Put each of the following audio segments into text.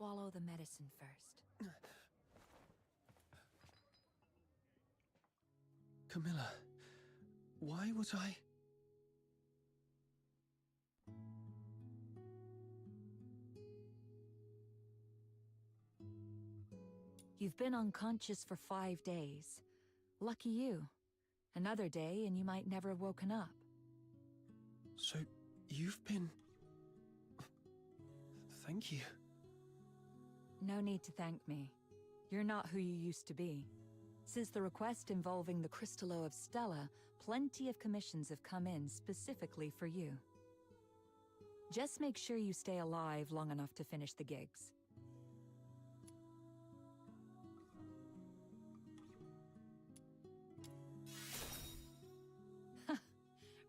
swallow the medicine first. Camilla, why was I... You've been unconscious for 5 days. Lucky you. Another day and you might never have woken up. So, you've been... Thank you. No need to thank me. You're not who you used to be. Since the request involving the Crystallo of Stella, plenty of commissions have come in specifically for you. Just make sure you stay alive long enough to finish the gigs.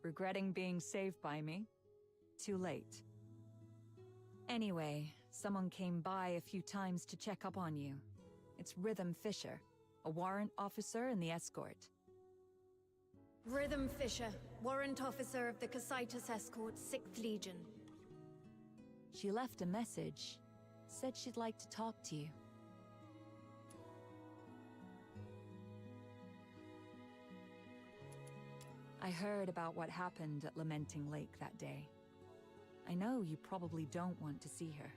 Regretting being saved by me? Too late. Anyway, someone came by a few times to check up on you. It's Rhythm Fisher, a warrant officer in the escort. Rhythm Fisher, warrant officer of the Cassitus Escort, 6th Legion. She left a message. Said she'd like to talk to you. I heard about what happened at Lamenting Lake that day. I know you probably don't want to see her.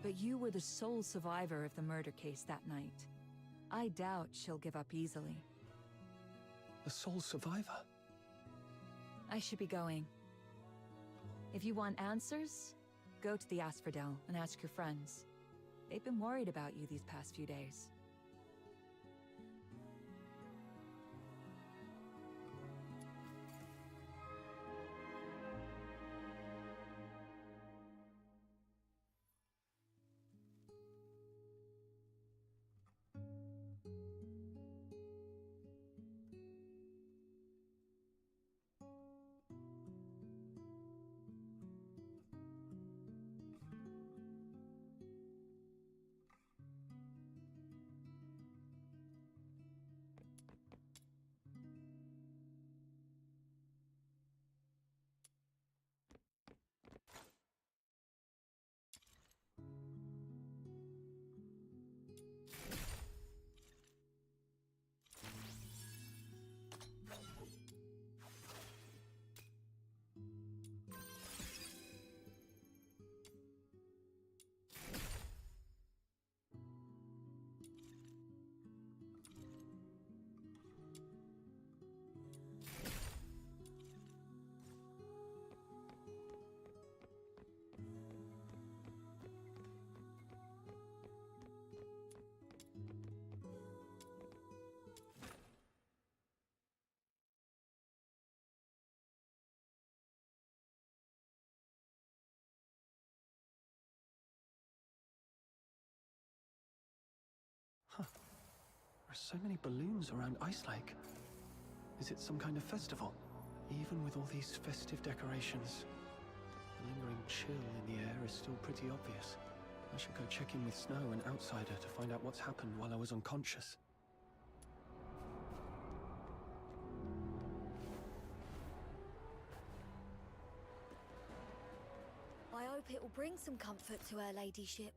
But you were the sole survivor of the murder case that night. I doubt she'll give up easily. The sole survivor? I should be going. If you want answers, go to the Asphodel and ask your friends. They've been worried about you these past few days. Huh. There are so many balloons around Ice Lake. Is it some kind of festival? Even with all these festive decorations, the lingering chill in the air is still pretty obvious. I should go check in with Snow and Outsider to find out what's happened while I was unconscious. I hope it will bring some comfort to her ladyship.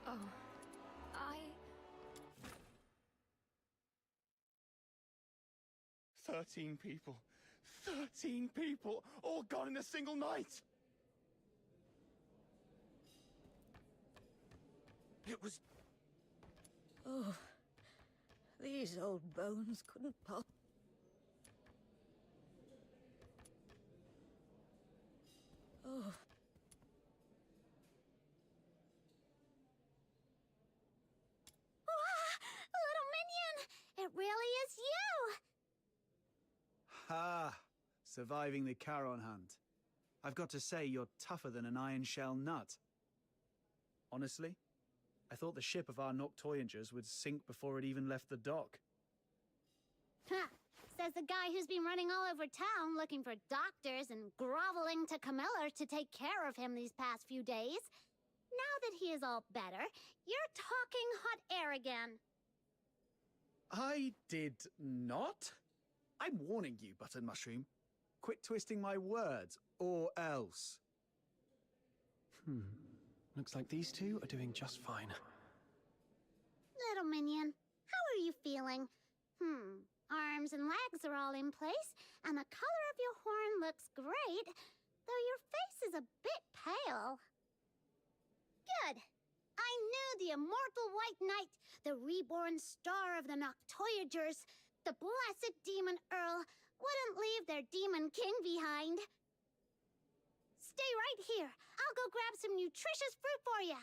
Oh. I... 13 people. 13 people, all gone in a single night! It was... Oh. These old bones couldn't pop. Oh. Little minion! It really is you! Ha! Surviving the Charon hunt. I've got to say, you're tougher than an iron shell nut. Honestly, I thought the ship of our Noctoyagers would sink before it even left the dock. Ha! Says the guy who's been running all over town looking for doctors and groveling to Camilla to take care of him these past few days. Now that he is all better, you're talking hot air again. I did not? I'm warning you, Button Mushroom. Quit twisting my words, or else. Looks like these two are doing just fine. Little minion, how are you feeling? Arms and legs are all in place, and the color of your horn looks great, though your face is a bit pale. Good. I knew the immortal White Knight, the reborn star of the Noctoyagers, the blessed Demon Earl, wouldn't leave their Demon King behind. Stay right here. I'll go grab some nutritious fruit for you.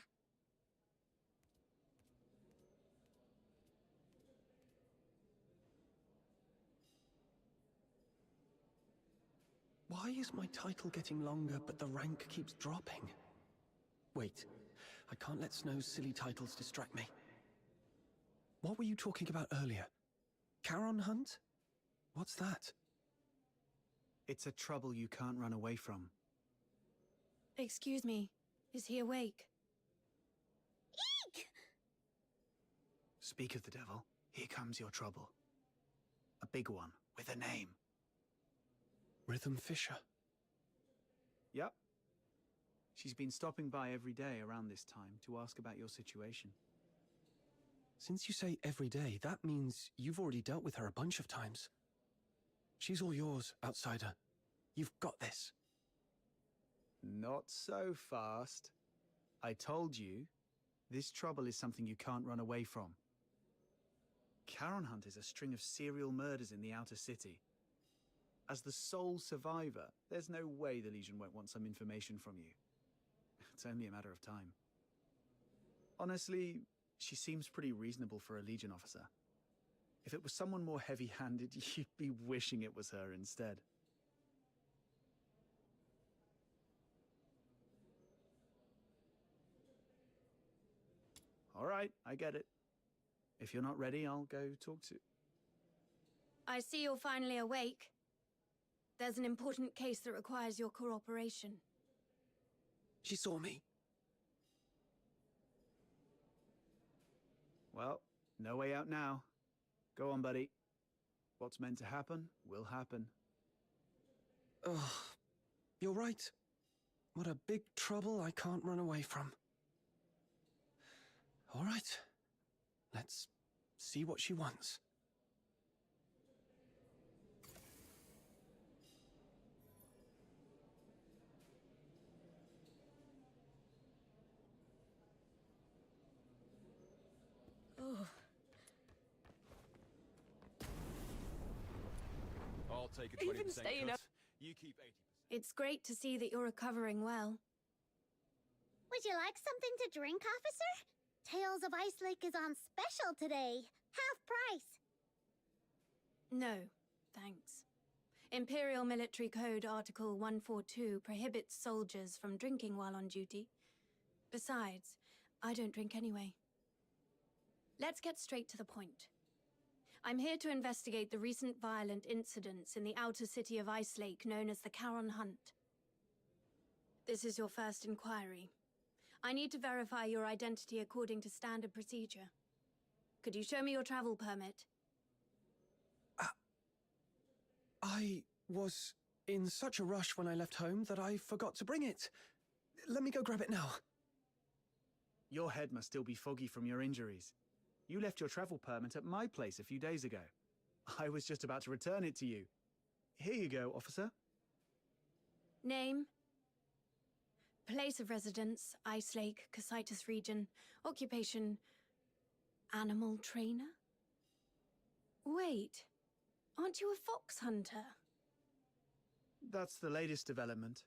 Why is my title getting longer, but the rank keeps dropping? Wait, I can't let Snow's silly titles distract me. What were you talking about earlier? Charon hunt? What's that? It's a trouble you can't run away from. Excuse me. Is he awake? Eek! Speak of the devil, here comes your trouble. A big one, with a name. Rhythm Fisher. Yep. She's been stopping by every day around this time to ask about your situation. Since you say every day, that means you've already dealt with her a bunch of times. She's all yours, outsider. You've got this. Not so fast. I told you, this trouble is something you can't run away from. Charon Hunt is a string of serial murders in the outer city. As the sole survivor, there's no way the Legion won't want some information from you. It's only a matter of time. Honestly, she seems pretty reasonable for a Legion officer. If it was someone more heavy-handed, you'd be wishing it was her instead. All right, I get it. If you're not ready, I'll go talk to... I see you're finally awake. There's an important case that requires your cooperation. She saw me. Well, no way out now. Go on, buddy. What's meant to happen, will happen. Ugh. You're right. What a big trouble I can't run away from. All right. Let's see what she wants. Oh. I'll take a 20% Even staying cut. up. You keep 80%. It's great to see that you're recovering well. Would you like something to drink, officer? Tales of Ice Lake is on special today. Half price. No, thanks. Imperial Military Code Article 142 prohibits soldiers from drinking while on duty. Besides, I don't drink anyway. Let's get straight to the point. I'm here to investigate the recent violent incidents in the outer city of Ice Lake known as the Charon Hunt. This is your first inquiry. I need to verify your identity according to standard procedure. Could you show me your travel permit? I was in such a rush when I left home that I forgot to bring it. Let me go grab it now. Your head must still be foggy from your injuries. You left your travel permit at my place a few days ago. I was just about to return it to you. Here you go, officer. Name? Place of residence, Ice Lake, Casitas region. Occupation, animal trainer? Wait, aren't you a fox hunter? That's the latest development.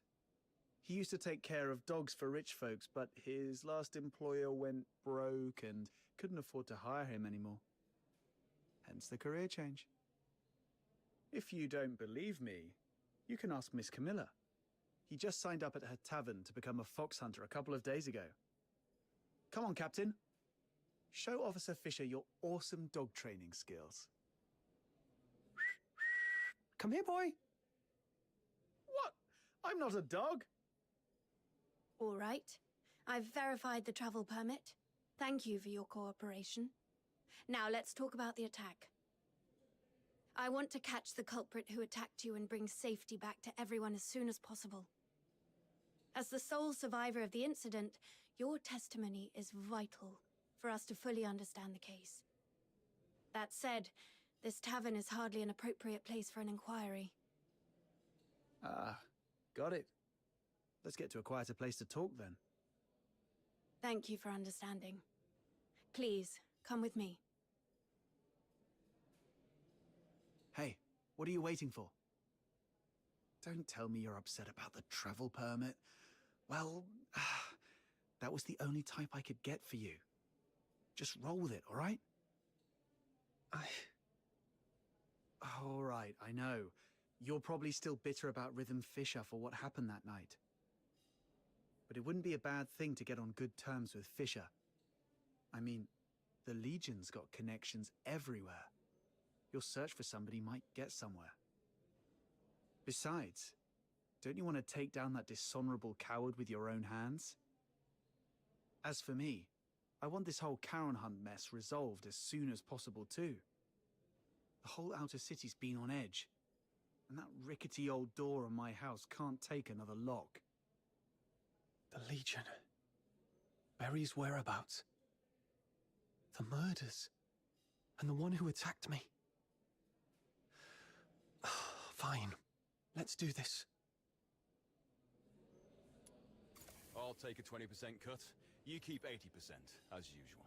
He used to take care of dogs for rich folks, but his last employer went broke and couldn't afford to hire him anymore. Hence the career change. If you don't believe me, you can ask Miss Camilla. He just signed up at her tavern to become a fox hunter a couple of days ago. Come on, Captain. Show Officer Fisher your awesome dog training skills. Come here, boy. What? I'm not a dog. All right. I've verified the travel permit. Thank you for your cooperation. Now let's talk about the attack. I want to catch the culprit who attacked you and bring safety back to everyone as soon as possible. As the sole survivor of the incident, your testimony is vital for us to fully understand the case. That said, this tavern is hardly an appropriate place for an inquiry. Got it. Let's get to a quieter place to talk then. Thank you for understanding. Please, come with me. Hey, what are you waiting for? Don't tell me you're upset about the travel permit. Well, that was the only type I could get for you. Just roll with it, all right? All right, I know. You're probably still bitter about Rhythm Fisher for what happened that night. But it wouldn't be a bad thing to get on good terms with Fisher. I mean, the Legion's got connections everywhere. Your search for somebody might get somewhere. Besides, don't you want to take down that dishonorable coward with your own hands? As for me, I want this whole Charon Hunt mess resolved as soon as possible too. The whole outer city's been on edge, and that rickety old door on my house can't take another lock. The Legion. Barry's whereabouts. The murders. And the one who attacked me. Fine. Let's do this. I'll take a 20% cut. You keep 80%, as usual.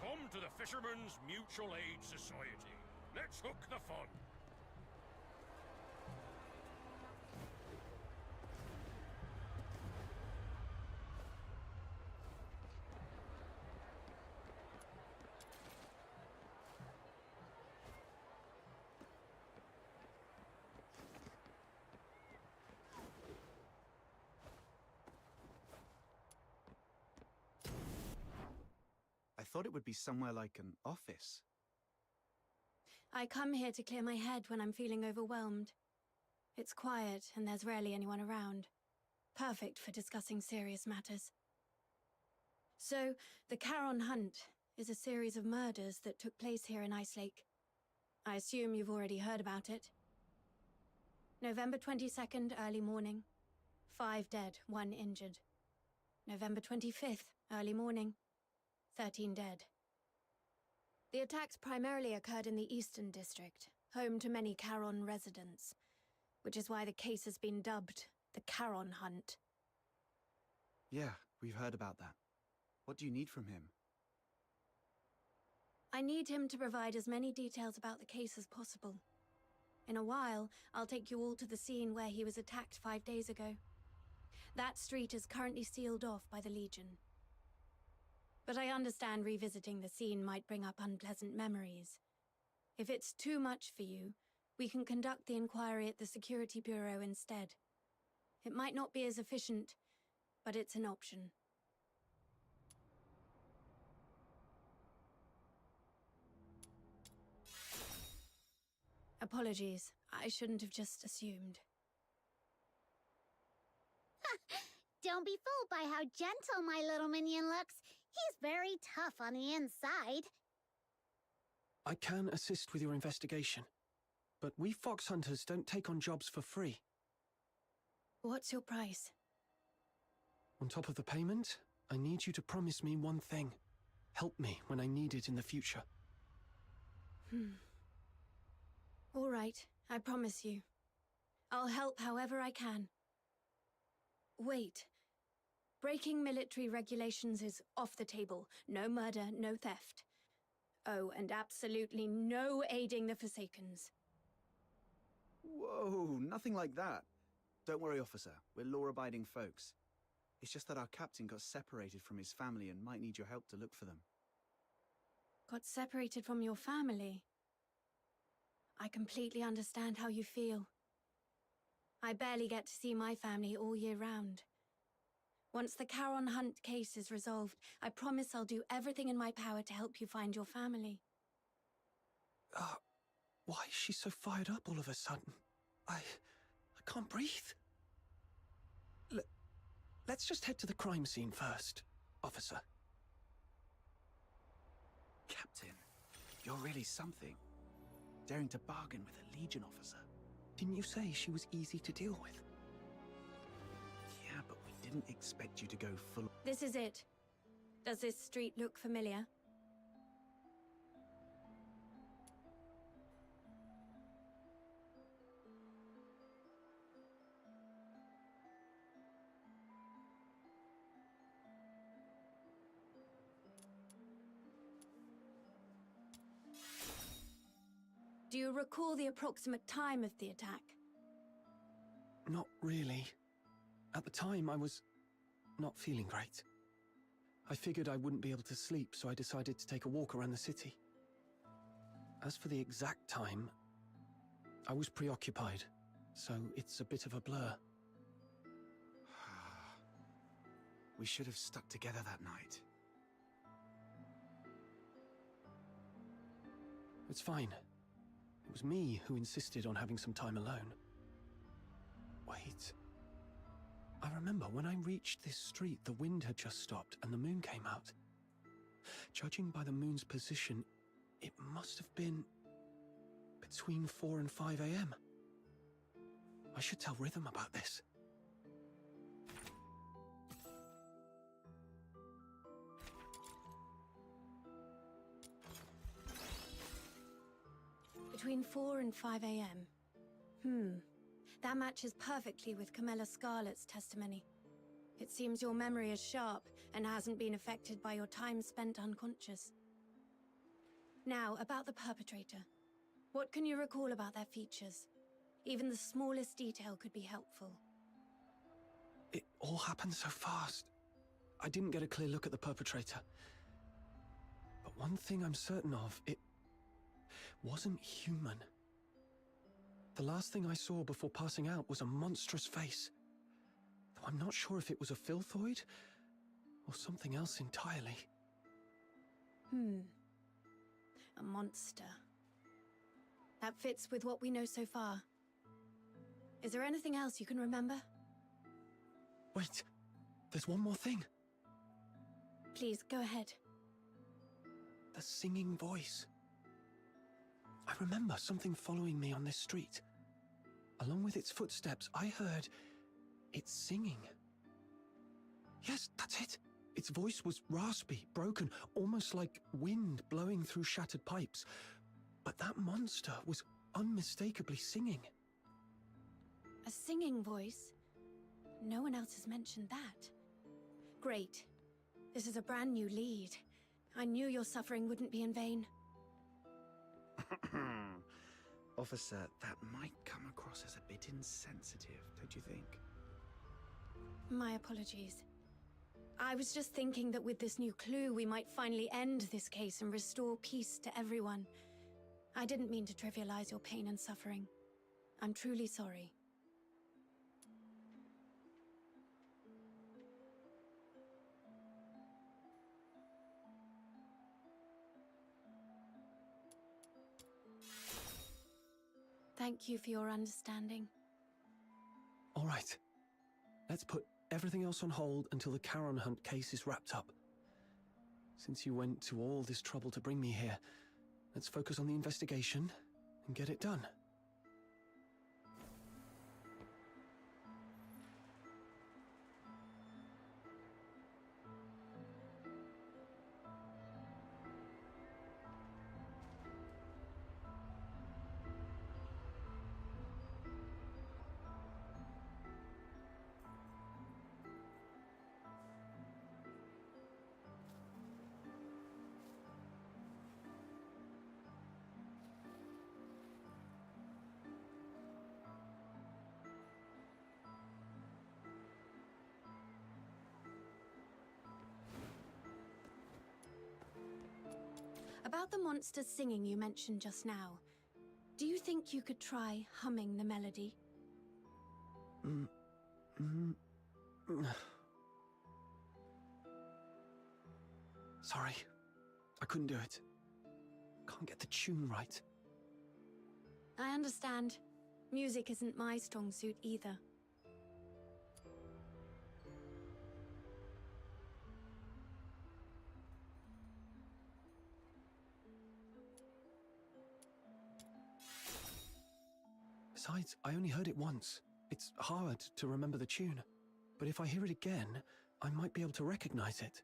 Come to the Fishermen's Mutual Aid Society. Let's hook the fun. I thought it would be somewhere like an office. I come here to clear my head when I'm feeling overwhelmed. It's quiet and there's rarely anyone around. Perfect for discussing serious matters. So, the Charon Hunt is a series of murders that took place here in Ice Lake. I assume you've already heard about it. November 22nd, early morning. 5 dead, 1 injured. November 25th, early morning. 13 dead. The attacks primarily occurred in the Eastern District, home to many Charon residents, which is why the case has been dubbed the Charon Hunt. Yeah, we've heard about that. What do you need from him? I need him to provide as many details about the case as possible. In a while, I'll take you all to the scene where he was attacked 5 days ago. That street is currently sealed off by the Legion. But I understand revisiting the scene might bring up unpleasant memories. If it's too much for you, we can conduct the inquiry at the Security Bureau instead. It might not be as efficient, but it's an option. Apologies, I shouldn't have just assumed. don't be fooled by how gentle my little minion looks. He's very tough on the inside. I can assist with your investigation, but we fox hunters don't take on jobs for free. What's your price? On top of the payment, I need you to promise me one thing. Help me when I need it in the future. All right, I promise you. I'll help however I can. Wait. Breaking military regulations is off the table. No murder, no theft. Oh, and absolutely no aiding the Forsakens. Whoa, nothing like that. Don't worry, officer. We're law-abiding folks. It's just that our captain got separated from his family and might need your help to look for them. Got separated from your family? I completely understand how you feel. I barely get to see my family all year round. Once the Charon Hunt case is resolved, I promise I'll do everything in my power to help you find your family. Why is she so fired up all of a sudden? I can't breathe. Let's just head to the crime scene first, officer. Captain, you're really something. Daring to bargain with a Legion officer. Didn't you say she was easy to deal with? Yeah, but we didn't expect you to go full... This is it. Does this street look familiar? Do you recall the approximate time of the attack? Not really. At the time, I was not feeling great. I figured I wouldn't be able to sleep, so I decided to take a walk around the city. As for the exact time, I was preoccupied, so it's a bit of a blur. We should have stuck together that night. It's fine. It was me who insisted on having some time alone. Wait. I remember when I reached this street, the wind had just stopped and the moon came out. Judging by the moon's position, it must have been between 4 and 5 a.m. I should tell Rhythm about this. Between 4 and 5 a.m. That matches perfectly with Camilla Scarlet's testimony. It seems your memory is sharp and hasn't been affected by your time spent unconscious. Now, about the perpetrator. What can you recall about their features? Even the smallest detail could be helpful. It all happened so fast. I didn't get a clear look at the perpetrator. But one thing I'm certain of, it wasn't human. The last thing I saw before passing out was a monstrous face. Though I'm not sure if it was a filthoid or something else entirely. A monster. That fits with what we know so far. Is there anything else you can remember? Wait, there's one more thing. Please, go ahead. The singing voice. I remember something following me on this street. Along with its footsteps, I heard it singing. Yes, that's it. Its voice was raspy, broken, almost like wind blowing through shattered pipes. But that monster was unmistakably singing. A singing voice? No one else has mentioned that. Great. This is a brand new lead. I knew your suffering wouldn't be in vain. Officer, that might come across as a bit insensitive, don't you think? My apologies. I was just thinking that with this new clue, we might finally end this case and restore peace to everyone. I didn't mean to trivialize your pain and suffering. I'm truly sorry. Thank you for your understanding. All right. Let's put everything else on hold until the Charon Hunt case is wrapped up. Since you went to all this trouble to bring me here, let's focus on the investigation and get it done. About the monster singing you mentioned just now, do you think you could try humming the melody? Sorry, I couldn't do it. Can't get the tune right. I understand. Music isn't my strong suit either. Besides, I only heard it once. It's hard to remember the tune. But if I hear it again, I might be able to recognize it.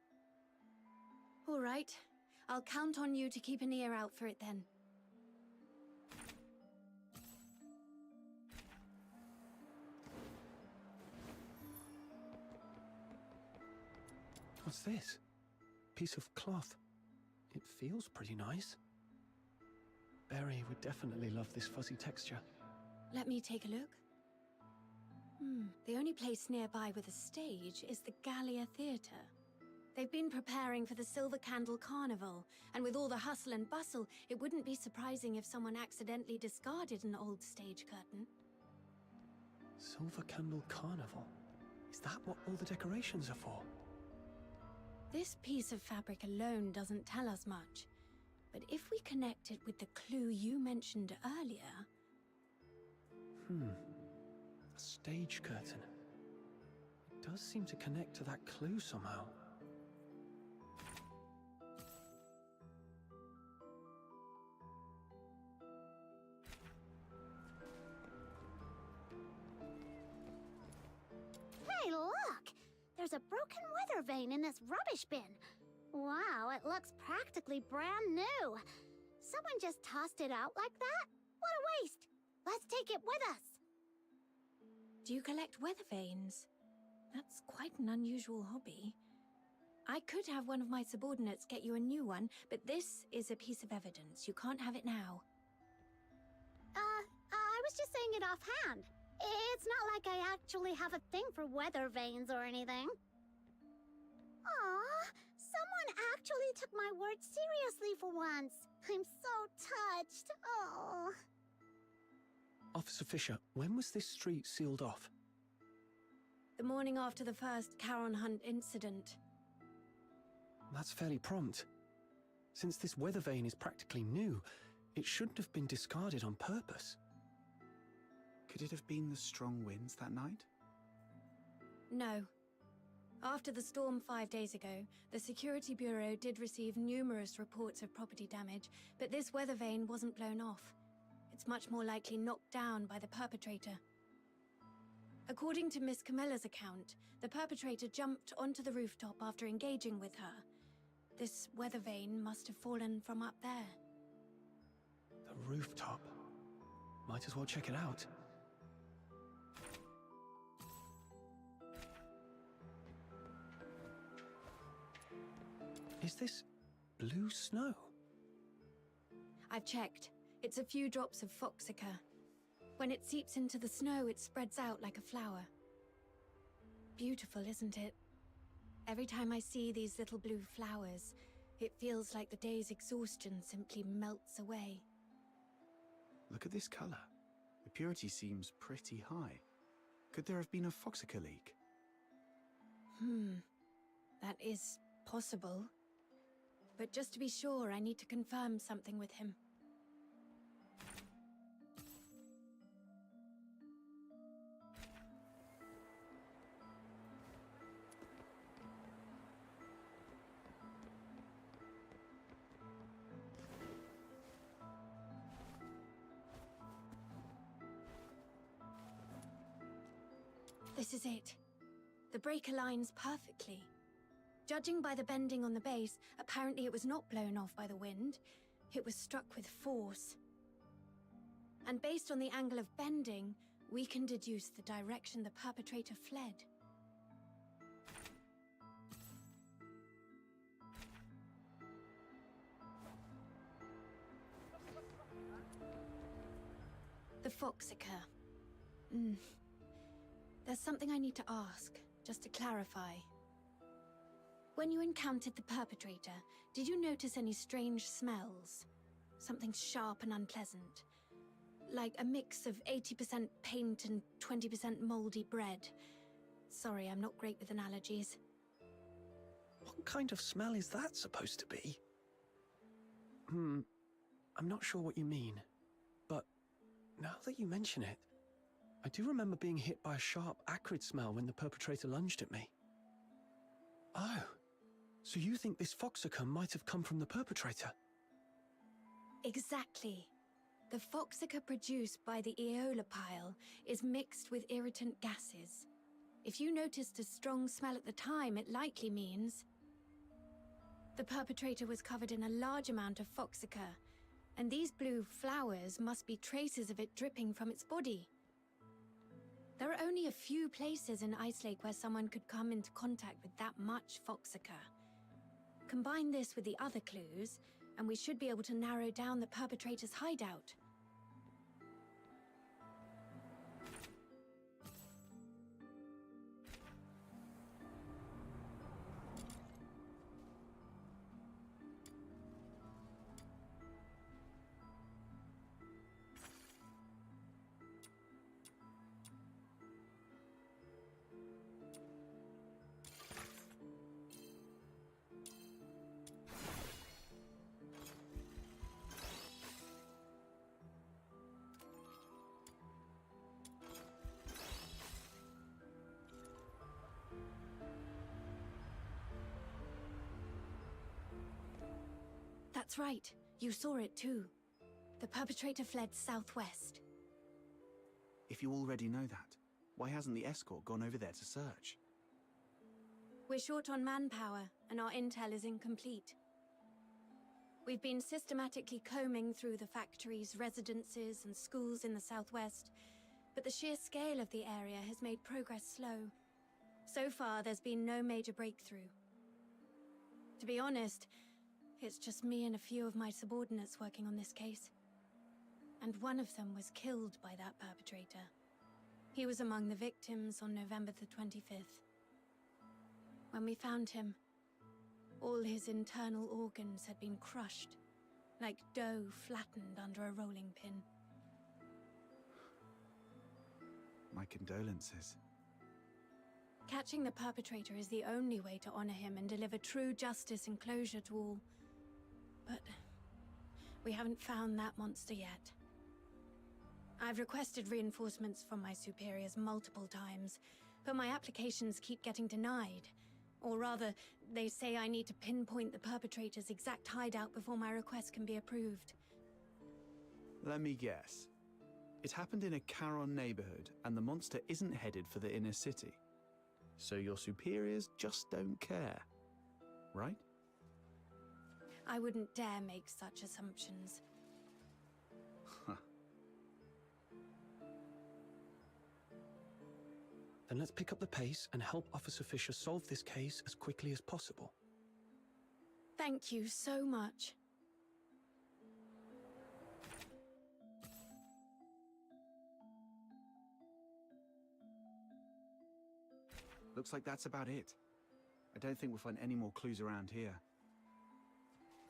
All right. I'll count on you to keep an ear out for it then. What's this? Piece of cloth. It feels pretty nice. Barry would definitely love this fuzzy texture. Let me take a look. The only place nearby with a stage is the Gallia Theatre. They've been preparing for the Silver Candle Carnival, and with all the hustle and bustle, it wouldn't be surprising if someone accidentally discarded an old stage curtain. Silver Candle Carnival? Is that what all the decorations are for? This piece of fabric alone doesn't tell us much, but if we connect it with the clue you mentioned earlier... A stage curtain. It does seem to connect to that clue somehow. Hey, look! There's a broken weather vane in this rubbish bin. Wow, it looks practically brand new. Someone just tossed it out like that? What a waste! Let's take it with us. Do you collect weather vanes? That's quite an unusual hobby. I could have one of my subordinates get you a new one, but this is a piece of evidence. You can't have it now. I was just saying it offhand. It's not like I actually have a thing for weather vanes or anything. Aw, someone actually took my words seriously for once. I'm so touched. Oh. Officer Fisher, when was this street sealed off? The morning after the first Charon Hunt incident. That's fairly prompt. Since this weather vane is practically new, it shouldn't have been discarded on purpose. Could it have been the strong winds that night? No. After the storm 5 days ago, the Security Bureau did receive numerous reports of property damage, but this weather vane wasn't blown off. It's much more likely knocked down by the perpetrator. According to Miss Camilla's account, the perpetrator jumped onto the rooftop after engaging with her. This weather vane must have fallen from up there. The rooftop. Might as well check it out. Is this blue snow? I've checked. It's a few drops of foxica. When it seeps into the snow, it spreads out like a flower. Beautiful, isn't it? Every time I see these little blue flowers, it feels like the day's exhaustion simply melts away. Look at this color. The purity seems pretty high. Could there have been a foxica leak? That is possible. But just to be sure, I need to confirm something with him. This is it. The break aligns perfectly. Judging by the bending on the base, apparently it was not blown off by the wind. It was struck with force. And based on the angle of bending, we can deduce the direction the perpetrator fled. The Foxica. There's something I need to ask, just to clarify. When you encountered the perpetrator, did you notice any strange smells? Something sharp and unpleasant? Like a mix of 80% paint and 20% moldy bread. Sorry, I'm not great with analogies. What kind of smell is that supposed to be? I'm not sure what you mean, but now that you mention it, I do remember being hit by a sharp, acrid smell when the perpetrator lunged at me. Oh, so you think this Foxica might have come from the perpetrator? Exactly. The Foxica produced by the Aeola pile is mixed with irritant gases. If you noticed a strong smell at the time, it likely means the perpetrator was covered in a large amount of Foxica, and these blue flowers must be traces of it dripping from its body. There are only a few places in Ice Lake where someone could come into contact with that much Foxica. Combine this with the other clues, and we should be able to narrow down the perpetrator's hideout. That's right. You saw it too. The perpetrator fled southwest. If you already know that, why hasn't the escort gone over there to search? We're short on manpower, and our intel is incomplete. We've been systematically combing through the factories, residences, and schools in the southwest, but the sheer scale of the area has made progress slow. So far, there's been no major breakthrough. To be honest, it's just me and a few of my subordinates working on this case. And one of them was killed by that perpetrator. He was among the victims on November the 25th. When we found him, all his internal organs had been crushed, like dough flattened under a rolling pin. My condolences. Catching the perpetrator is the only way to honor him and deliver true justice and closure to all. But we haven't found that monster yet. I've requested reinforcements from my superiors multiple times, but my applications keep getting denied. Or rather, they say I need to pinpoint the perpetrator's exact hideout before my request can be approved. Let me guess. It happened in a Charon neighborhood, and the monster isn't headed for the inner city. So your superiors just don't care, right? I wouldn't dare make such assumptions. Then let's pick up the pace and help Officer Fisher solve this case as quickly as possible. Thank you so much. Looks like that's about it. I don't think we'll find any more clues around here.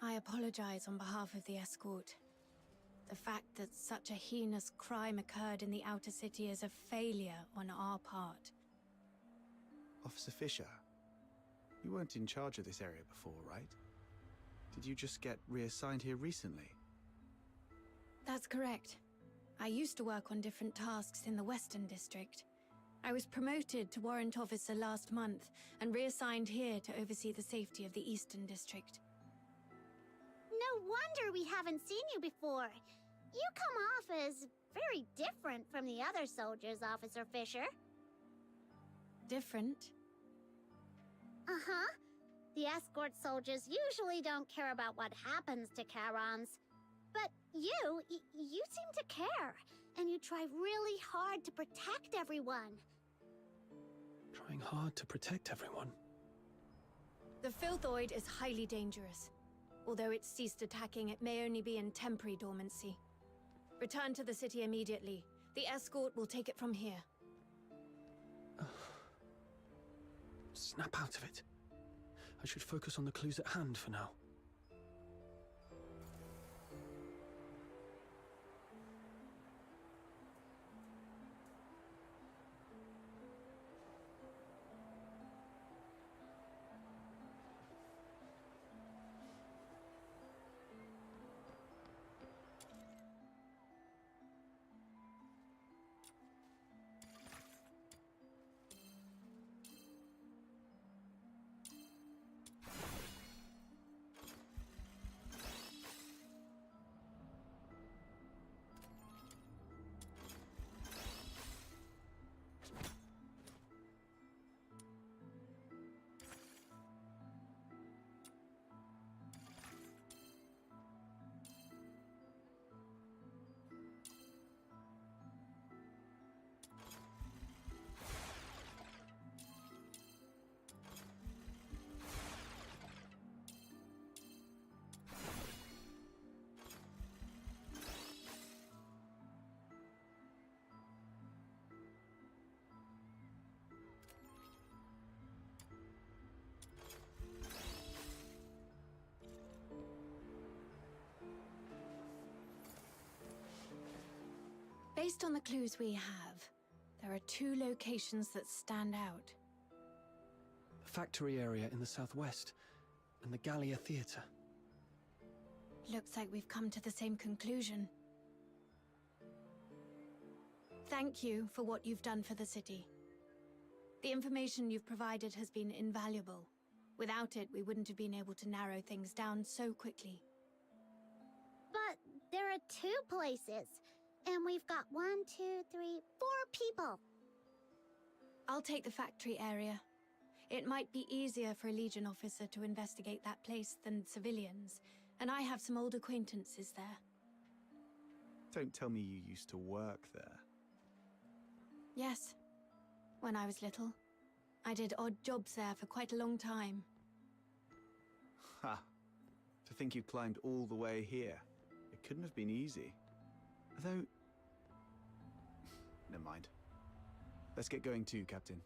I apologize on behalf of the escort. The fact that such a heinous crime occurred in the outer city is a failure on our part. Officer Fisher, you weren't in charge of this area before, right? Did you just get reassigned here recently? That's correct. I used to work on different tasks in the Western District. I was promoted to Warrant Officer last month and reassigned here to oversee the safety of the Eastern District. No wonder we haven't seen you before. You come off as very different from the other soldiers, Officer Fisher. different. Uh-huh. The escort soldiers usually don't care about what happens to Charons. But you seem to care. And you try really hard to protect everyone. Trying hard to protect everyone. The Filthoid is highly dangerous. Although it's ceased attacking, it may only be in temporary dormancy. Return to the city immediately. The escort will take it from here. Snap out of it. I should focus on the clues at hand for now. Based on the clues we have, there are 2 locations that stand out. The factory area in the southwest, and the Gallia Theatre. Looks like we've come to the same conclusion. Thank you for what you've done for the city. The information you've provided has been invaluable. Without it, we wouldn't have been able to narrow things down so quickly. But there are 2 places. And we've got 1, 2, 3, 4 people. I'll take the factory area. It might be easier for a Legion officer to investigate that place than civilians, and I have some old acquaintances there. Don't tell me you used to work there. Yes. When I was little, I did odd jobs there for quite a long time. Ha! To think you climbed all the way here. It couldn't have been easy. Though... Never mind. Let's get going too, Captain.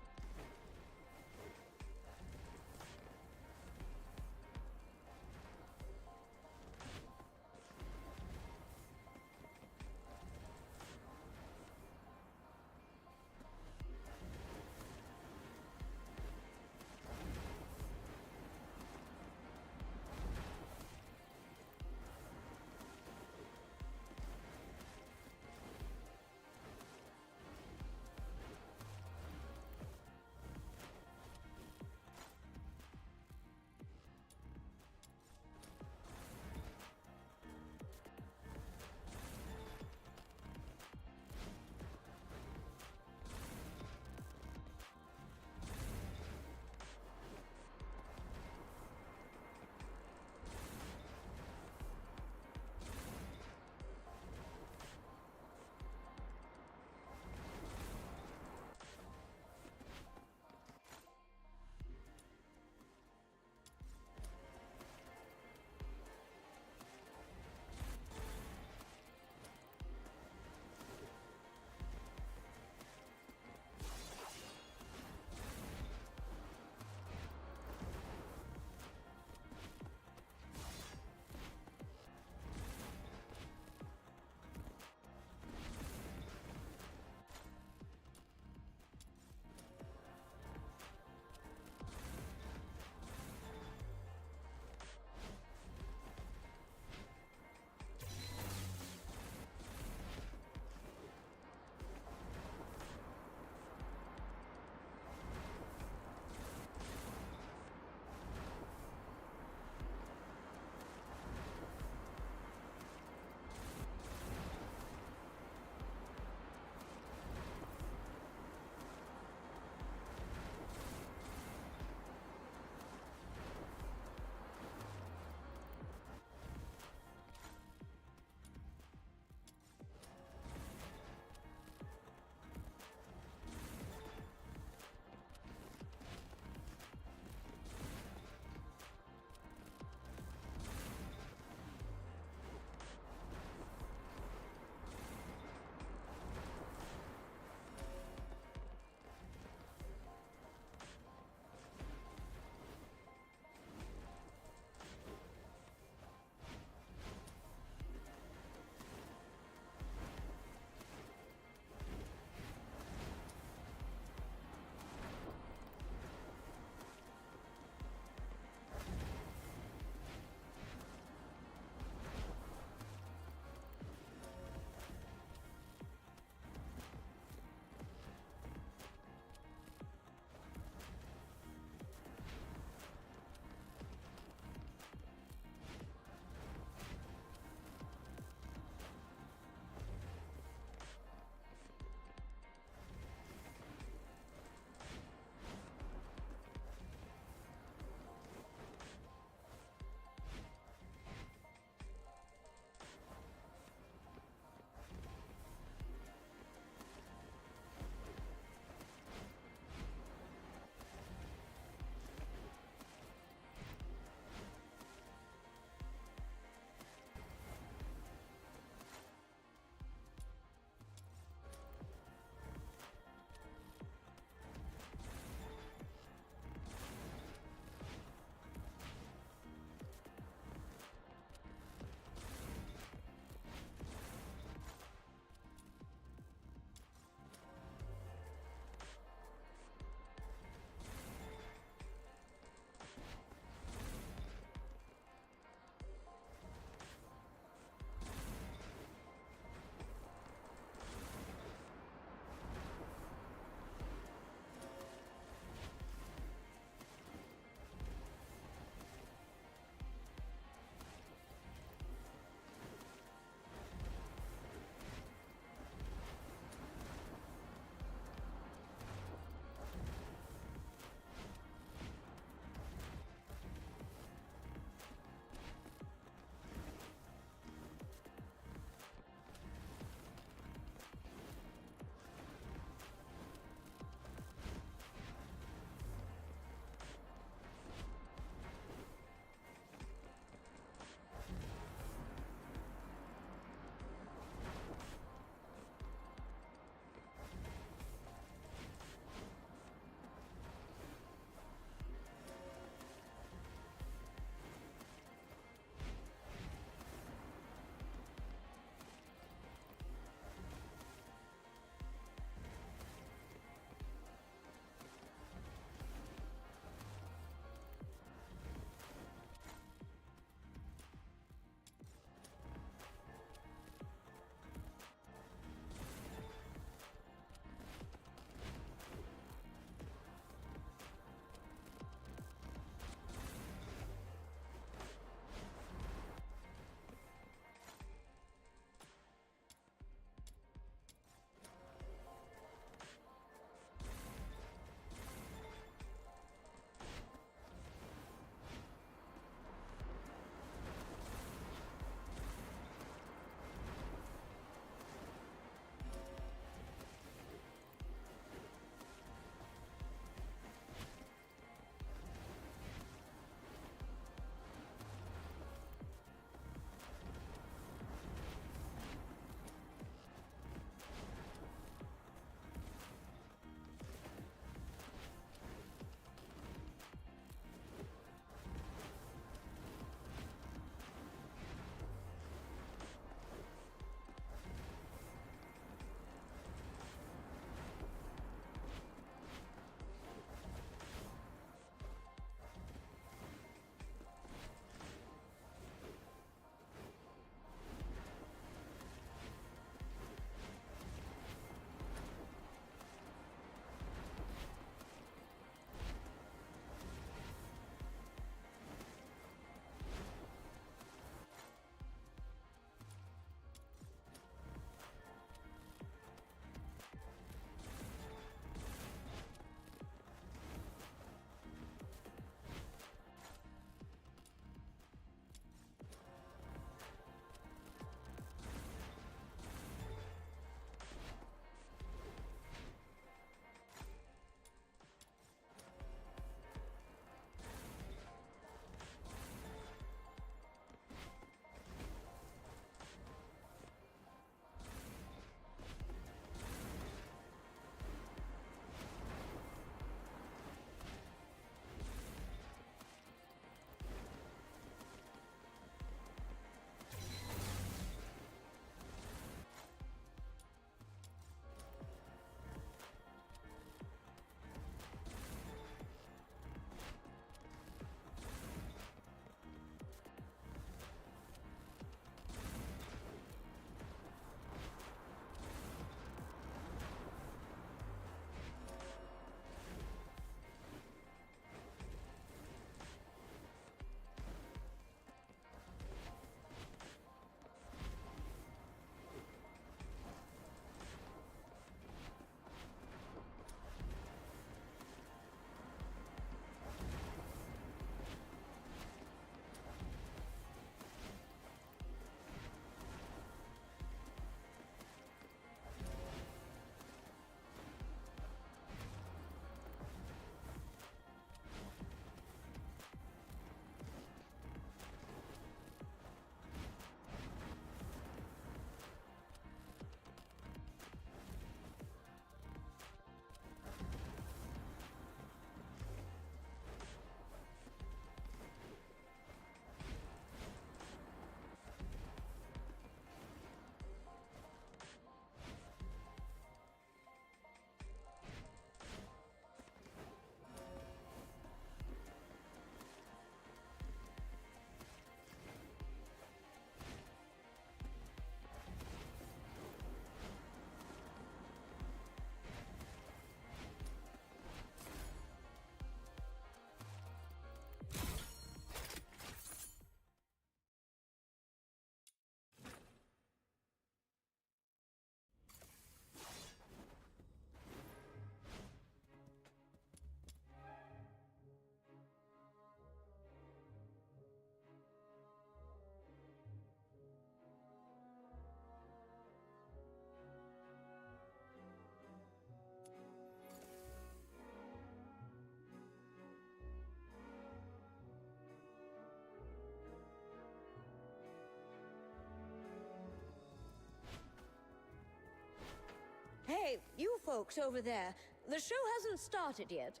Hey, you folks over there. The show hasn't started yet.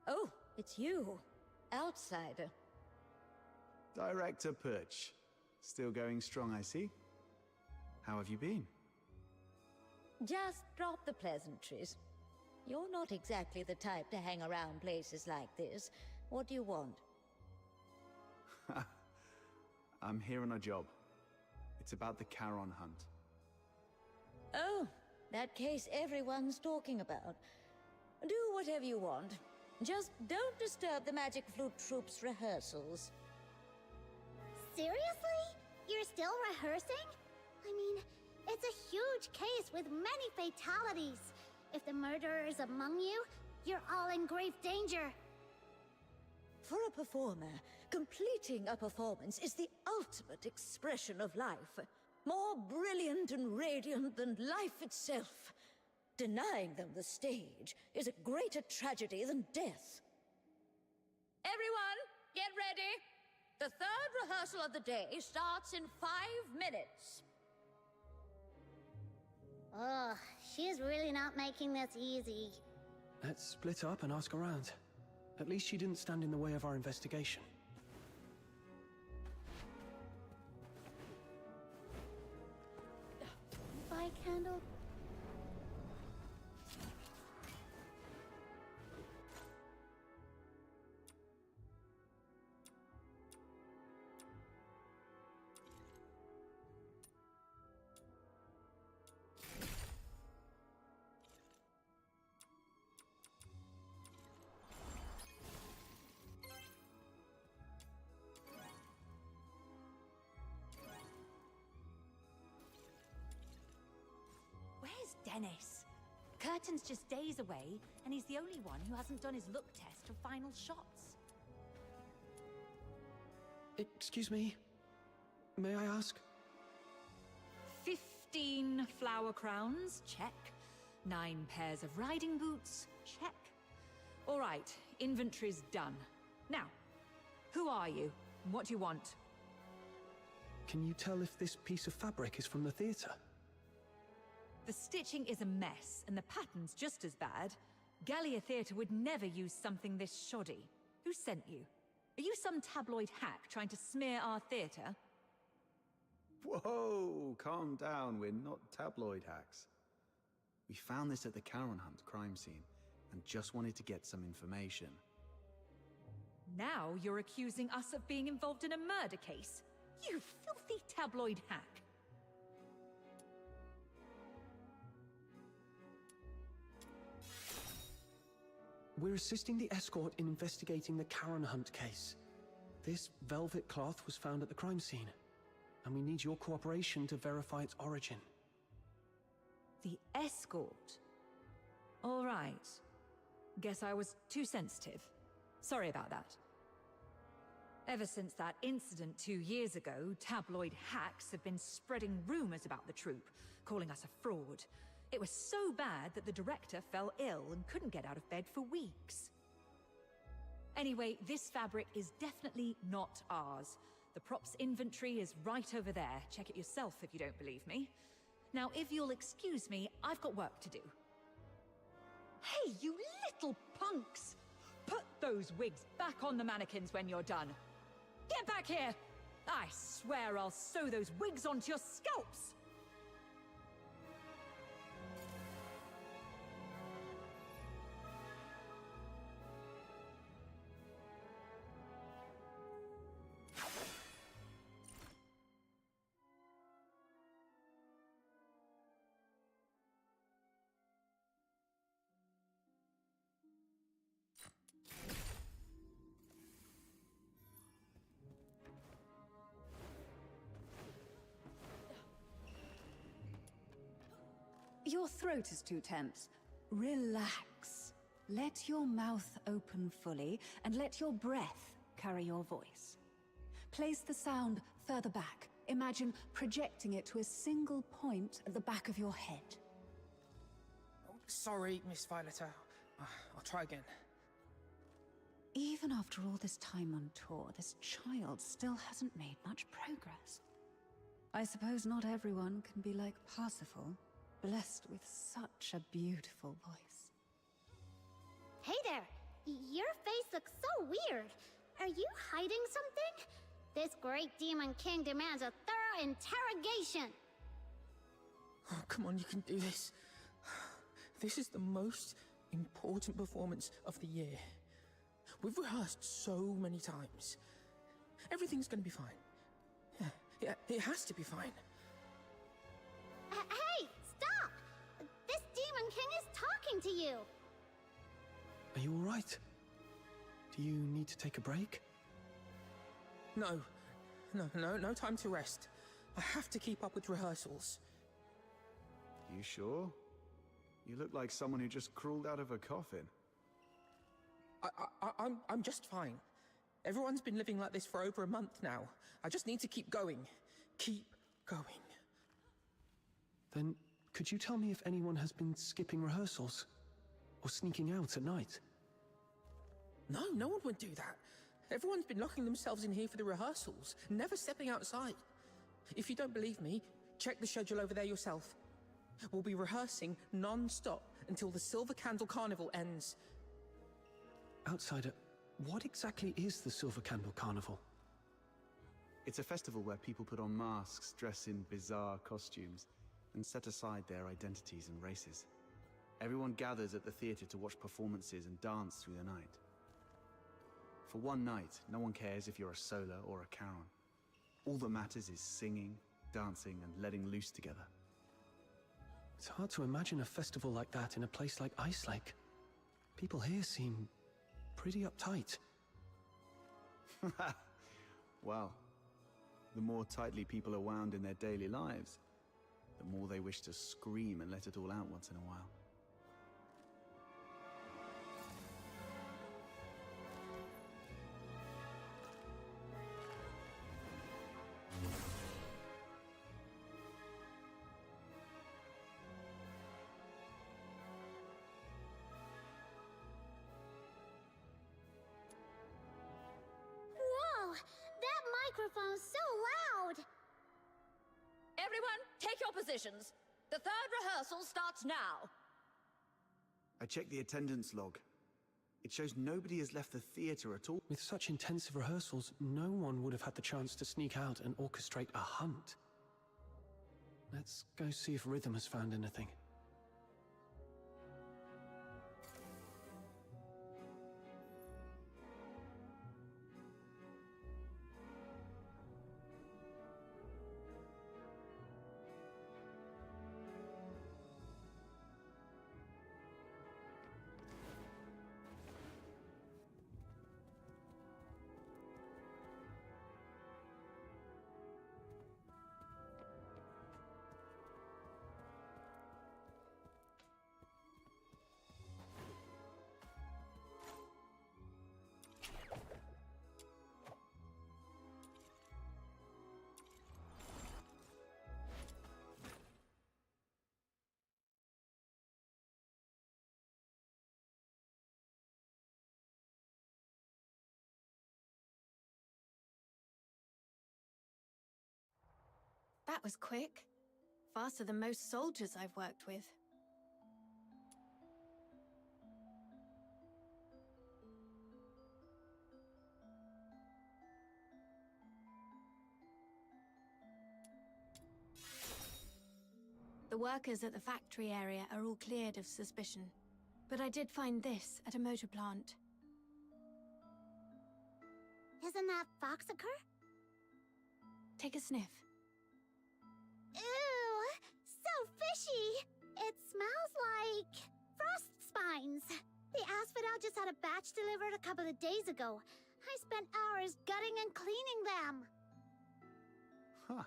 Oh, it's you. Outsider. Director Perch. Still going strong, I see. How have you been? Just drop the pleasantries. You're not exactly the type to hang around places like this. What do you want? I'm here on a job. It's about the Charon hunt. Oh, that case everyone's talking about. Do whatever you want. Just don't disturb the Magic Flute Troop's rehearsals. Seriously? You're still rehearsing? I mean, it's a huge case with many fatalities. If the murderer is among you, you're all in grave danger. For a performer, completing a performance is the ultimate expression of life. More brilliant and radiant than life itself. Denying them the stage is a greater tragedy than death. Everyone, get ready! The third rehearsal of the day starts in 5 minutes. Ugh, she's really not making this easy. Let's split up and ask around. At least she didn't stand in the way of our investigation. Bye, Candle. Where's Dennis? Curtain's just days away, and he's the only one who hasn't done his look test for final shots. Excuse me? May I ask? 15 flower crowns, check. 9 pairs of riding boots, check. All right, inventory's done. Now, who are you? What do you want? Can you tell if this piece of fabric is from the theater? The stitching is a mess, and the pattern's just as bad. Gallia Theatre would never use something this shoddy. Who sent you? Are you some tabloid hack trying to smear our theatre? Whoa, calm down, we're not tabloid hacks. We found this at the Charon Hunt crime scene, and just wanted to get some information. Now you're accusing us of being involved in a murder case. You filthy tabloid hack. We're assisting the escort in investigating the Charon Hunt case. This velvet cloth was found at the crime scene, and we need your cooperation to verify its origin. The escort? All right. Guess I was too sensitive. Sorry about that. Ever since that incident 2 years ago, tabloid hacks have been spreading rumors about the troupe, calling us a fraud. It was so bad that the director fell ill and couldn't get out of bed for weeks. Anyway, this fabric is definitely not ours. The props inventory is right over there. Check it yourself if you don't believe me. Now, if you'll excuse me, I've got work to do. Hey, you little punks! Put those wigs back on the mannequins when you're done. Get back here! I swear I'll sew those wigs onto your scalps! Your throat is too tense. Relax. Let your mouth open fully, and let your breath carry your voice. Place the sound further back. Imagine projecting it to a single point at the back of your head. Oh, sorry, Miss Violetta. I'll try again. Even after all this time on tour, this child still hasn't made much progress. I suppose not everyone can be like Parsifal, blessed with such a beautiful voice. Hey there! Your face looks so weird. Are you hiding something? This great demon king demands a thorough interrogation. Oh, come on, you can do this. This is the most important performance of the year. We've rehearsed so many times. Everything's gonna be fine. Yeah, it has to be fine. Hey, stop! This demon king is talking to you. Are you all right? Do you need to take a break? No time to rest. I have to keep up with rehearsals. You sure? You look like someone who just crawled out of a coffin. I'm just fine. Everyone's been living like this for over a month now. I just need to keep going. Keep going. Then, could you tell me if anyone has been skipping rehearsals? Or sneaking out at night? No one would do that. Everyone's been locking themselves in here for the rehearsals, never stepping outside. If you don't believe me, check the schedule over there yourself. We'll be rehearsing non-stop until the Silver Candle Carnival ends. Outsider, what exactly is the Silver Candle Carnival? It's a festival where people put on masks, dress in bizarre costumes, and set aside their identities and races. Everyone gathers at the theater to watch performances and dance through the night. For one night, no one cares if you're a Sola or a Charon. All that matters is singing, dancing, and letting loose together. It's hard to imagine a festival like that in a place like Ice Lake. People here seem pretty uptight. Well, the more tightly people are wound in their daily lives, the more they wish to scream and let it all out once in a while. Whoa! That microphone's so loud! Everyone, take your positions. The third rehearsal starts now. I checked the attendance log. It shows nobody has left the theater at all. With such intensive rehearsals, no one would have had the chance to sneak out and orchestrate a hunt. Let's go see if Rhythm has found anything. That was quick. Faster than most soldiers I've worked with. The workers at the factory area are all cleared of suspicion. But I did find this at a motor plant. Isn't that Foxacre? Take a sniff. Ew! So fishy! It smells like frost spines. The asphodel just had a batch delivered a couple of days ago. I spent hours gutting and cleaning them. Huh.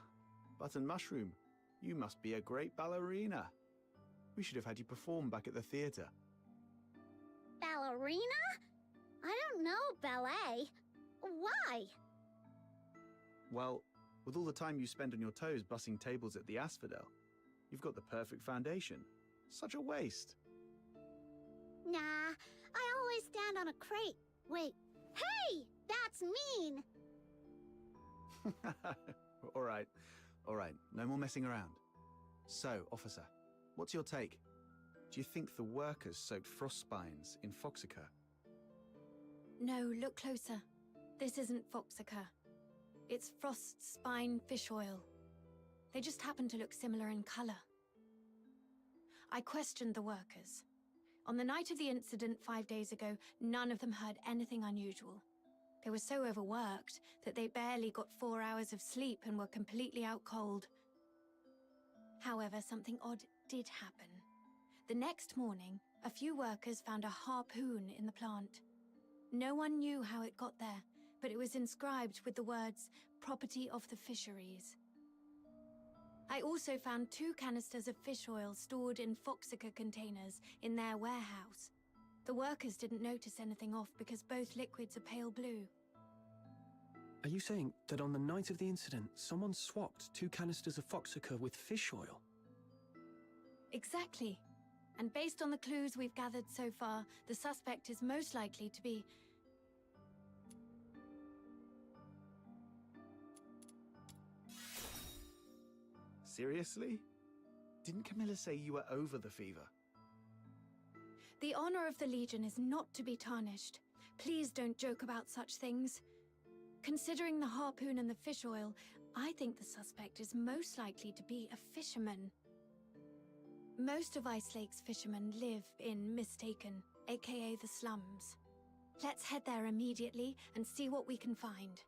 Button Mushroom, you must be a great ballerina. We should have had you perform back at the theater. Ballerina? I don't know ballet. Why? Well, with all the time you spend on your toes bussing tables at the Asphodel, you've got the perfect foundation. Such a waste. Nah, I always stand on a crate. Wait, hey! That's mean! All right. All right, no more messing around. So, officer, what's your take? Do you think the workers soaked frost spines in foxica? No, look closer. This isn't foxica. It's frost spine fish oil. They just happen to look similar in color. I questioned the workers. On the night of the incident 5 days ago, none of them heard anything unusual. They were so overworked that they barely got 4 hours of sleep and were completely out cold. However, something odd did happen. The next morning, a few workers found a harpoon in the plant. No one knew how it got there, but it was inscribed with the words, "Property of the Fisheries." I also found 2 canisters of fish oil stored in foxica containers in their warehouse. The workers didn't notice anything off because both liquids are pale blue. Are you saying that on the night of the incident, someone swapped 2 canisters of foxica with fish oil? Exactly. And based on the clues we've gathered so far, the suspect is most likely to be... Seriously? Didn't Camilla say you were over the fever? The honor of the Legion is not to be tarnished. Please don't joke about such things. Considering the harpoon and the fish oil, I think the suspect is most likely to be a fisherman. Most of Ice Lake's fishermen live in Mistaken, aka the slums. Let's head there immediately and see what we can find.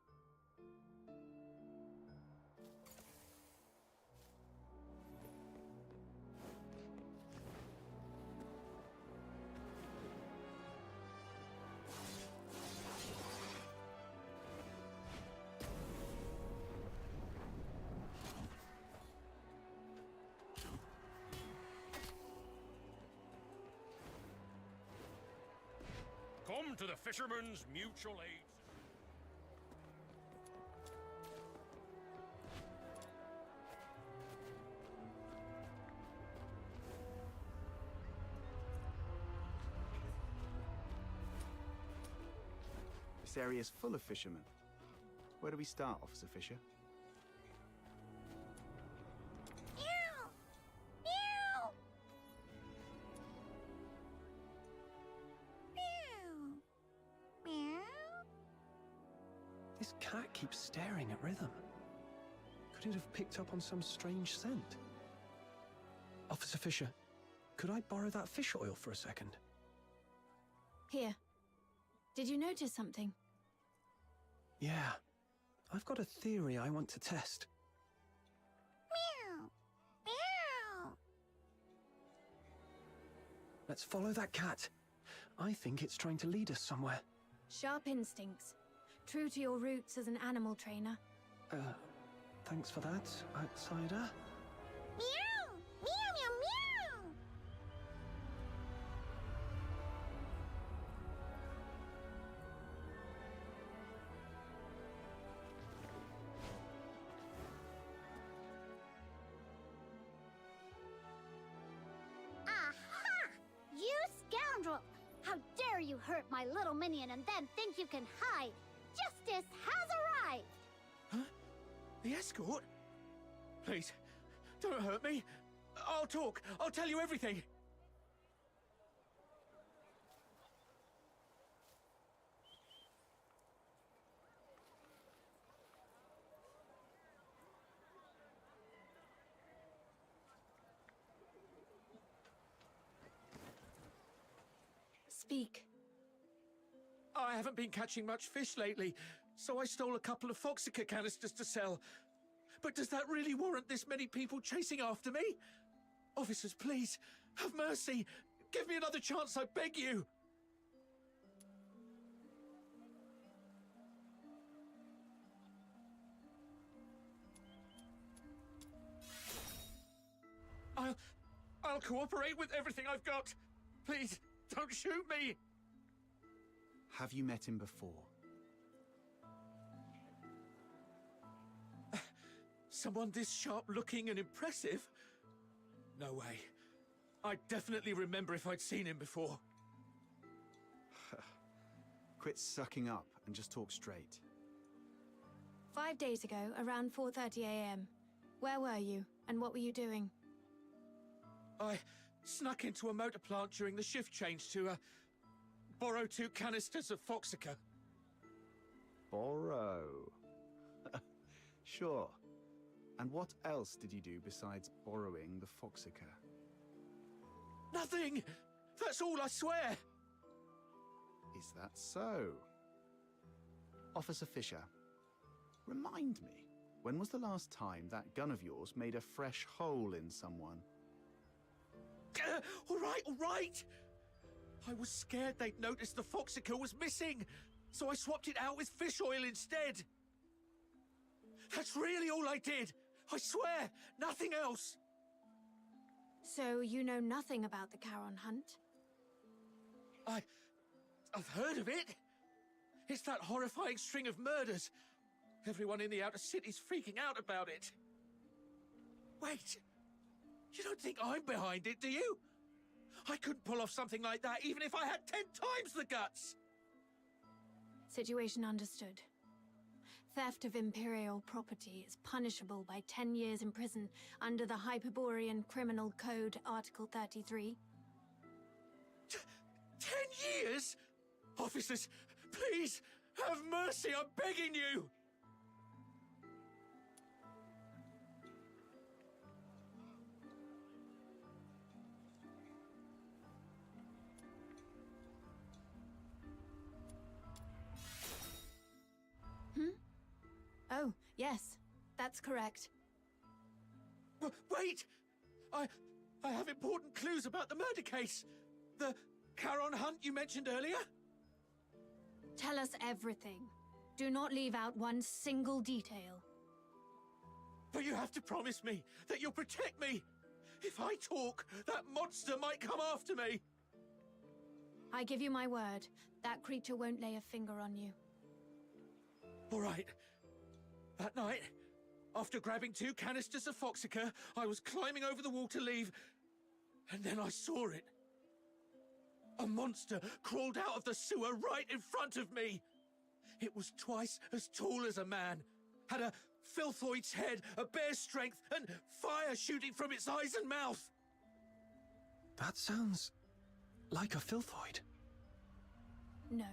Come to the Fishermen's Mutual Aid. This area's full of fishermen. Where do we start, Officer Fisher? This cat keeps staring at Rhythm. Could it have picked up on some strange scent? Officer Fisher, could I borrow that fish oil for a second? Here. Did you notice something? Yeah. I've got a theory I want to test. Meow. Meow. Let's follow that cat. I think it's trying to lead us somewhere. Sharp instincts. True to your roots as an animal trainer. Thanks for that, outsider. Meow. Meow, meow, meow. Aha! You scoundrel! How dare you hurt my little minion and then think you can hide? Justice has arrived! Huh? The escort? Please, don't hurt me. I'll talk. I'll tell you everything. Speak. I haven't been catching much fish lately, so I stole a couple of foxica canisters to sell. But does that really warrant this many people chasing after me? Officers, please, have mercy. Give me another chance, I beg you. I'll cooperate with everything I've got. Please, don't shoot me. Have you met him before? Someone this sharp-looking and impressive? No way. I'd definitely remember if I'd seen him before. Quit sucking up and just talk straight. 5 days ago, around 4:30 a.m., Where were you, and what were you doing? I snuck into a motor plant during the shift change to, borrow 2 canisters of Foxica. Borrow. Sure. And what else did you do besides borrowing the Foxica? Nothing! That's all, I swear! Is that so? Officer Fisher, remind me, when was the last time that gun of yours made a fresh hole in someone? All right! I was scared they'd noticed the Foxica was missing, so I swapped it out with fish oil instead. That's really all I did! I swear, nothing else! So you know nothing about the Charon hunt? I've heard of it. It's that horrifying string of murders. Everyone in the outer city's freaking out about it. Wait, you don't think I'm behind it, do you? I couldn't pull off something like that even if I had 10 times the guts! Situation understood. Theft of Imperial property is punishable by 10 years in prison under the Hyperborean Criminal Code, Article 33. 10 years? Officers, please, have mercy, I'm begging you! Oh, yes, that's correct. Wait! I have important clues about the murder case. The Charon hunt you mentioned earlier? Tell us everything. Do not leave out one single detail. But you have to promise me that you'll protect me. If I talk, that monster might come after me. I give you my word. That creature won't lay a finger on you. All right. That night, after grabbing 2 canisters of Foxica, I was climbing over the wall to leave, and then I saw it. A monster crawled out of the sewer right in front of me. It was twice as tall as a man, had a filthoid's head, a bear's strength, and fire shooting from its eyes and mouth. That sounds like a filthoid. No.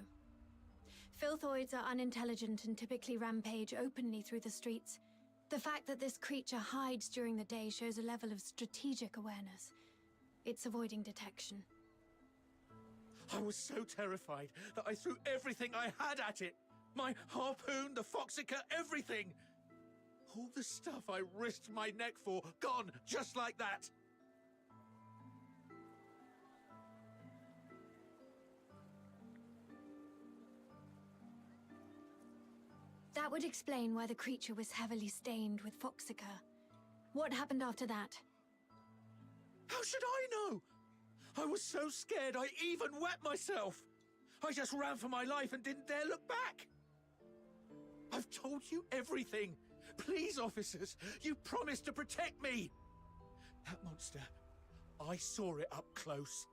Filthoids are unintelligent and typically rampage openly through the streets. The fact that this creature hides during the day shows a level of strategic awareness. It's avoiding detection. I was so terrified that I threw everything I had at it. My harpoon, the Foxica, everything. All the stuff I risked my neck for, gone just like that. That would explain why the creature was heavily stained with Foxica. What happened after that? How should I know? I was so scared I even wet myself. I just ran for my life and didn't dare look back. I've told you everything. Please, officers, you promised to protect me. That monster, I saw it up close.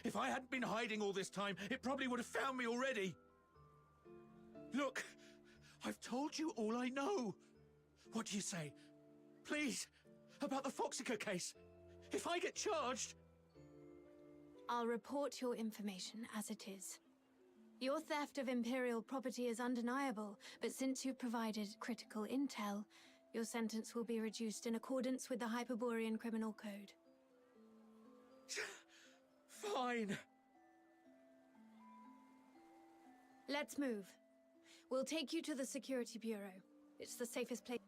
If I hadn't been hiding all this time, it probably would have found me already. Look, I've told you all I know. What do you say? Please, about the Foxica case. If I get charged... I'll report your information as it is. Your theft of Imperial property is undeniable, but since you've provided critical intel, your sentence will be reduced in accordance with the Hyperborean Criminal Code. Fine. Let's move. We'll take you to the Security Bureau. It's the safest place.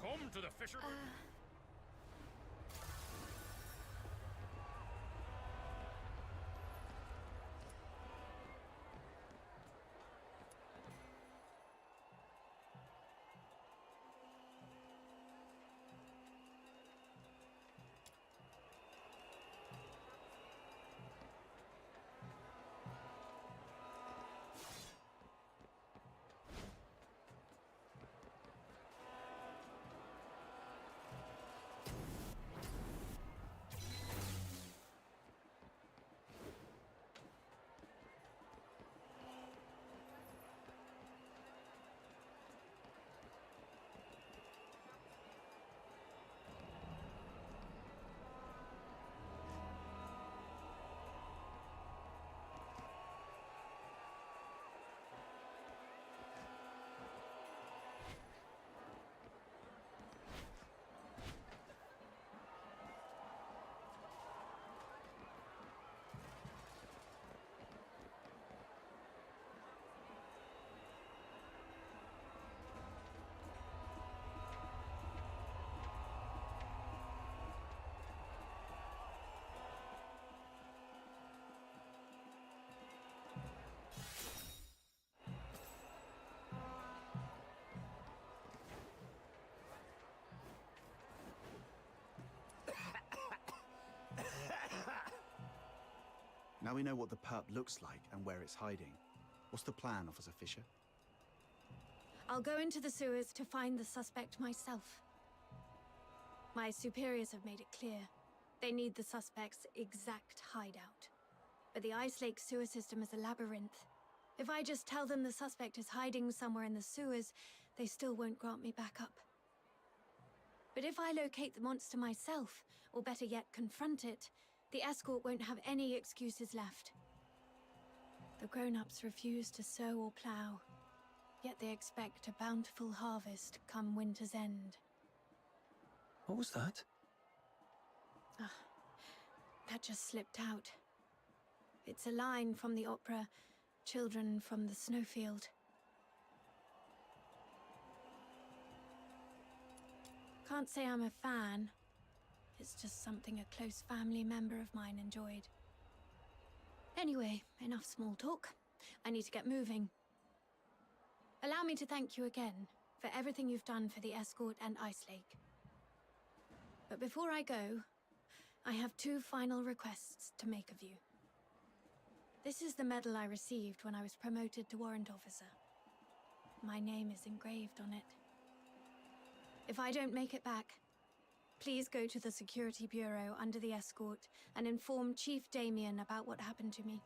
Come to the fisherman. Now we know what the perp looks like and where it's hiding. What's the plan, Officer Fisher? I'll go into the sewers to find the suspect myself. My superiors have made it clear. They need the suspect's exact hideout. But the Ice Lake sewer system is a labyrinth. If I just tell them the suspect is hiding somewhere in the sewers, they still won't grant me backup. But if I locate the monster myself, or better yet, confront it, the escort won't have any excuses left. The grown-ups refuse to sow or plow, yet they expect a bountiful harvest come winter's end. What was that? That just slipped out. It's a line from the opera, Children from the Snowfield. Can't say I'm a fan. It's just something a close family member of mine enjoyed. Anyway, enough small talk. I need to get moving. Allow me to thank you again for everything you've done for the escort and Ice Lake. But before I go, I have 2 final requests to make of you. This is the medal I received when I was promoted to warrant officer. My name is engraved on it. If I don't make it back, please go to the security bureau under the escort and inform Chief Damien about what happened to me.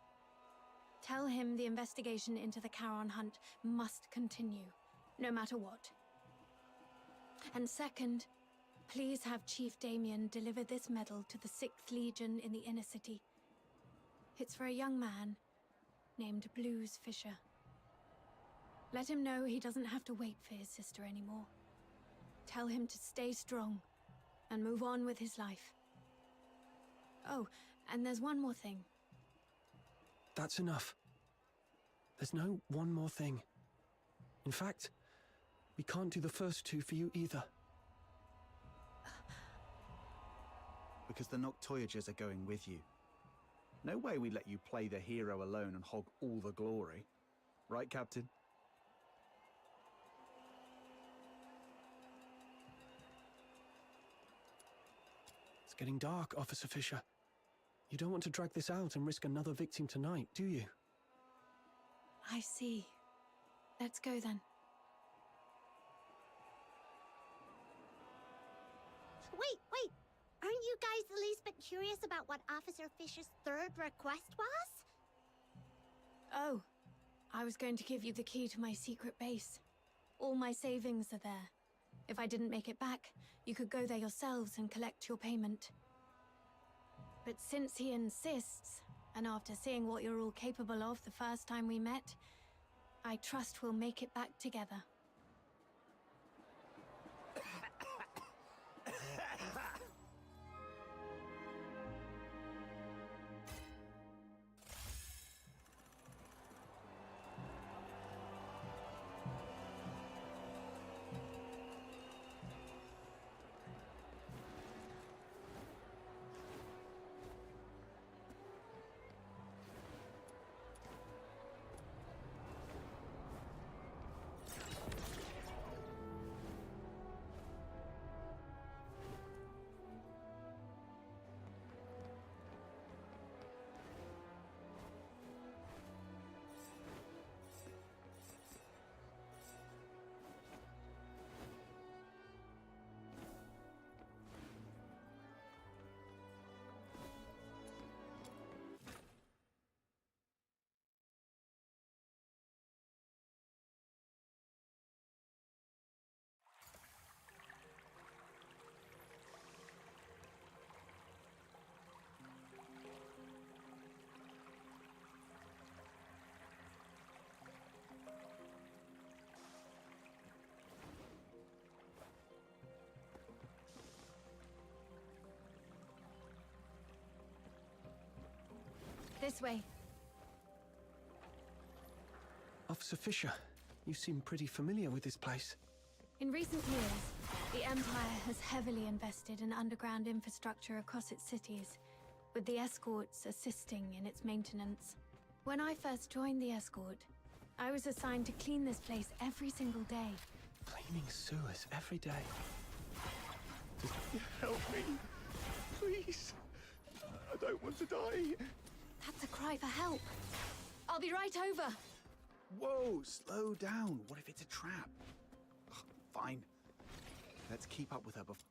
Tell him the investigation into the Charon hunt must continue, no matter what. And second, please have Chief Damien deliver this medal to the 6th Legion in the inner city. It's for a young man named Blues Fisher. Let him know he doesn't have to wait for his sister anymore. Tell him to stay strong and move on with his life. Oh, and there's one more thing. That's enough. There's no one more thing. In fact, we can't do the first 2 for you either. Because the Noctoyagers are going with you. No way we let you play the hero alone and hog all the glory. Right, Captain? It's getting dark, Officer Fisher. You don't want to drag this out and risk another victim tonight, do you? I see. Let's go then. Wait! Aren't you guys the least bit curious about what Officer Fisher's 3rd request was? Oh, I was going to give you the key to my secret base. All my savings are there. If I didn't make it back, you could go there yourselves and collect your payment. But since he insists, and after seeing what you're all capable of the first time we met, I trust we'll make it back together. This way. Officer Fisher, you seem pretty familiar with this place. In recent years, the Empire has heavily invested in underground infrastructure across its cities, with the escorts assisting in its maintenance. When I first joined the escort, I was assigned to clean this place every single day. Cleaning sewers every day. Help me, please. I don't want to die. That's a cry for help. I'll be right over. Whoa, slow down. What if it's a trap? Ugh, fine. Let's keep up with her before.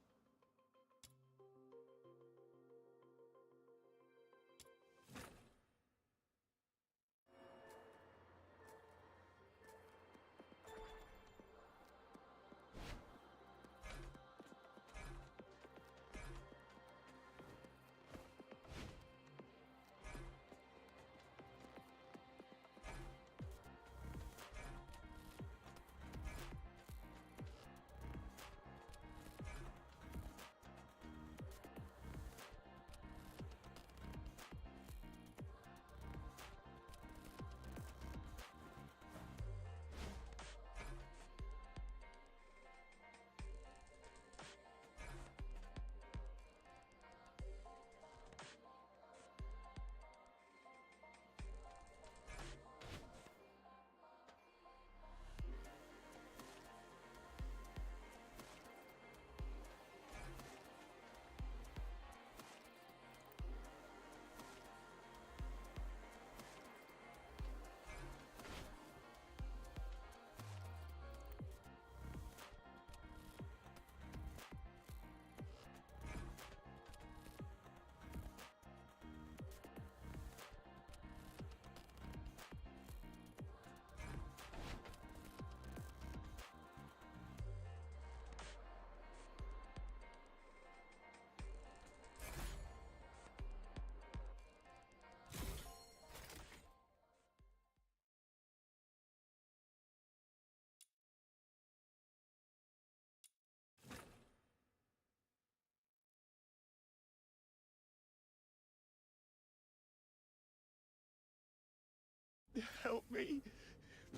Help me.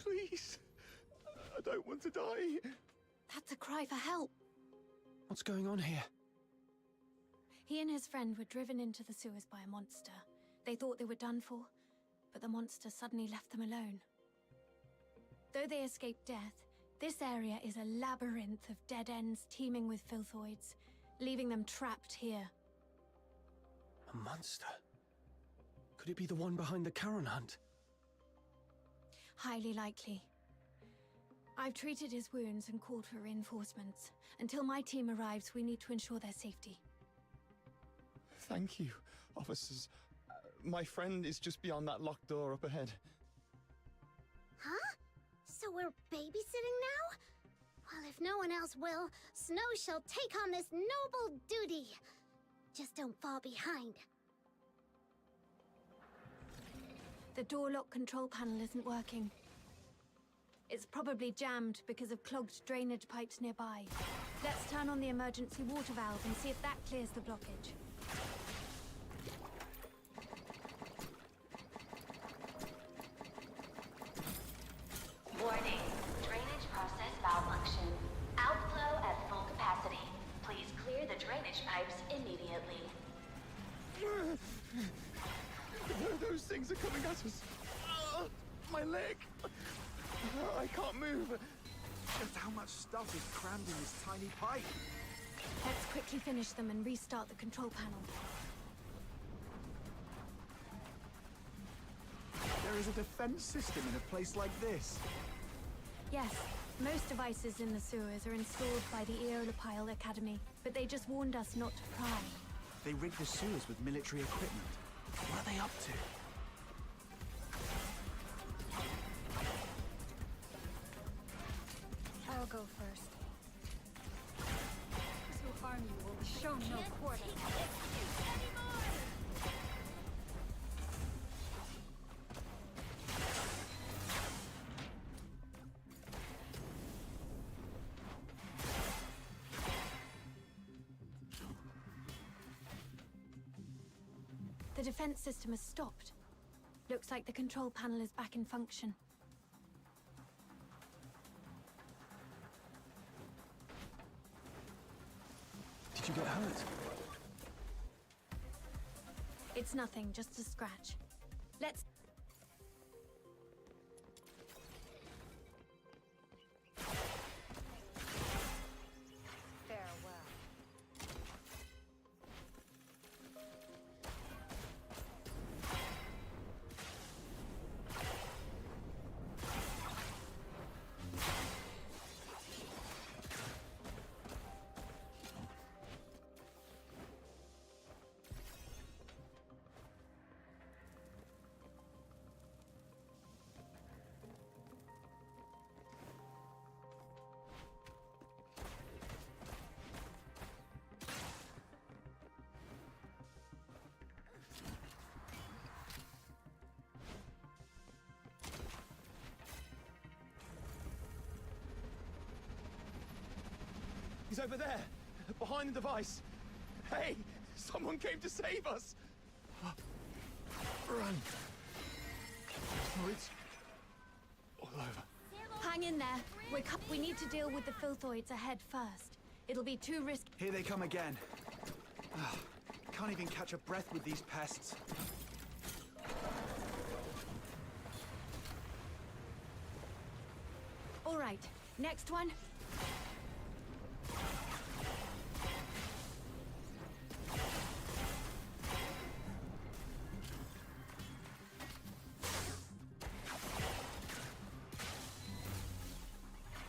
Please. I don't want to die. That's a cry for help. What's going on here? He and his friend were driven into the sewers by a monster. They thought they were done for, but the monster suddenly left them alone. Though they escaped death, this area is a labyrinth of dead ends teeming with filthoids, leaving them trapped here. A monster? Could it be the one behind the Charon hunt? Highly likely. I've treated his wounds and called for reinforcements. Until my team arrives, we need to ensure their safety. Thank you, officers. My friend is just beyond that locked door up ahead. Huh? So we're babysitting now? Well, if no one else will, Snow shall take on this noble duty. Just don't fall behind. The door lock control panel isn't working. It's probably jammed because of clogged drainage pipes nearby. Let's turn on the emergency water valve and see if that clears the blockage. Warning. Drainage process malfunction. Outflow at full capacity. Please clear the drainage pipes immediately. Those things are coming at us. My leg. I can't move. Just how much stuff is crammed in this tiny pipe? Let's quickly finish them and restart the control panel. There is a defense system in a place like this. Yes, most devices in the sewers are installed by the Eolipile Academy, but they just warned us not to pry. They rigged the sewers with military equipment. What are they up to? I'll go first. Those who harm you will be shown no quarter. The defense system has stopped. Looks like the control panel is back in function. Did you get hurt? It's nothing, just a scratch. Let's... Farewell. He's over there, behind the device. Hey, someone came to save us. Run. Oh, it's all over. Hang in there. We need to deal with the filthoids ahead first. It'll be too risky. Here they come again. Can't even catch a breath with these pests. All right, next one.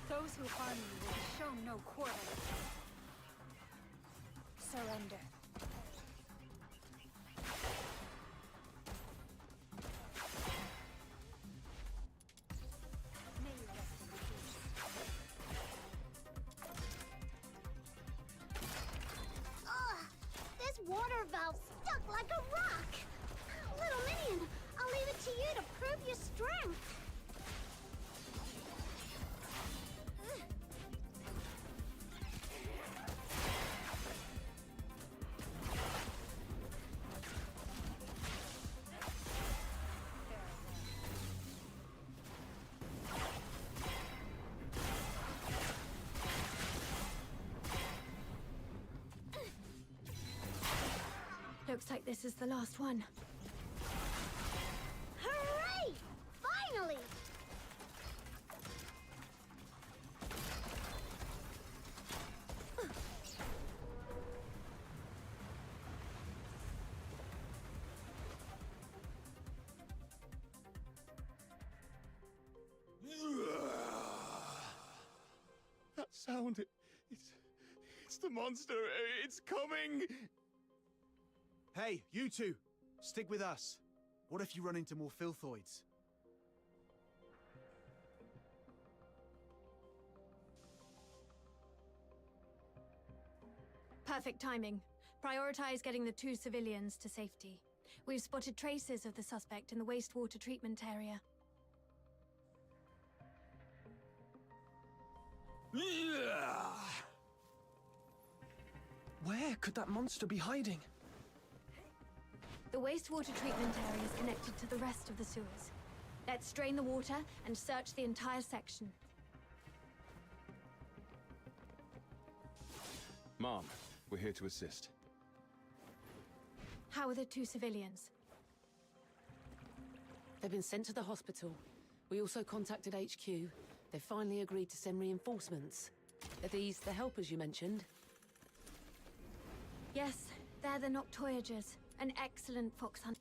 Those who harm you will be shown no quarter. Surrender. May you rest in peace. Ugh! This water valve's stuck like a rock! Little minion, I'll leave it to you to prove your strength. Looks like this is the last one. Hooray! Finally! That sound, it's the monster. It's coming. Hey, you two! Stick with us. What if you run into more filthoids? Perfect timing. Prioritize getting the 2 civilians to safety. We've spotted traces of the suspect in the wastewater treatment area. Where could that monster be hiding? The wastewater treatment area is connected to the rest of the sewers. Let's drain the water and search the entire section. Mom, we're here to assist. How are the 2 civilians? They've been sent to the hospital. We also contacted HQ. They finally agreed to send reinforcements. Are these the helpers you mentioned? Yes, they're the Noctoyagers, an excellent fox hunter.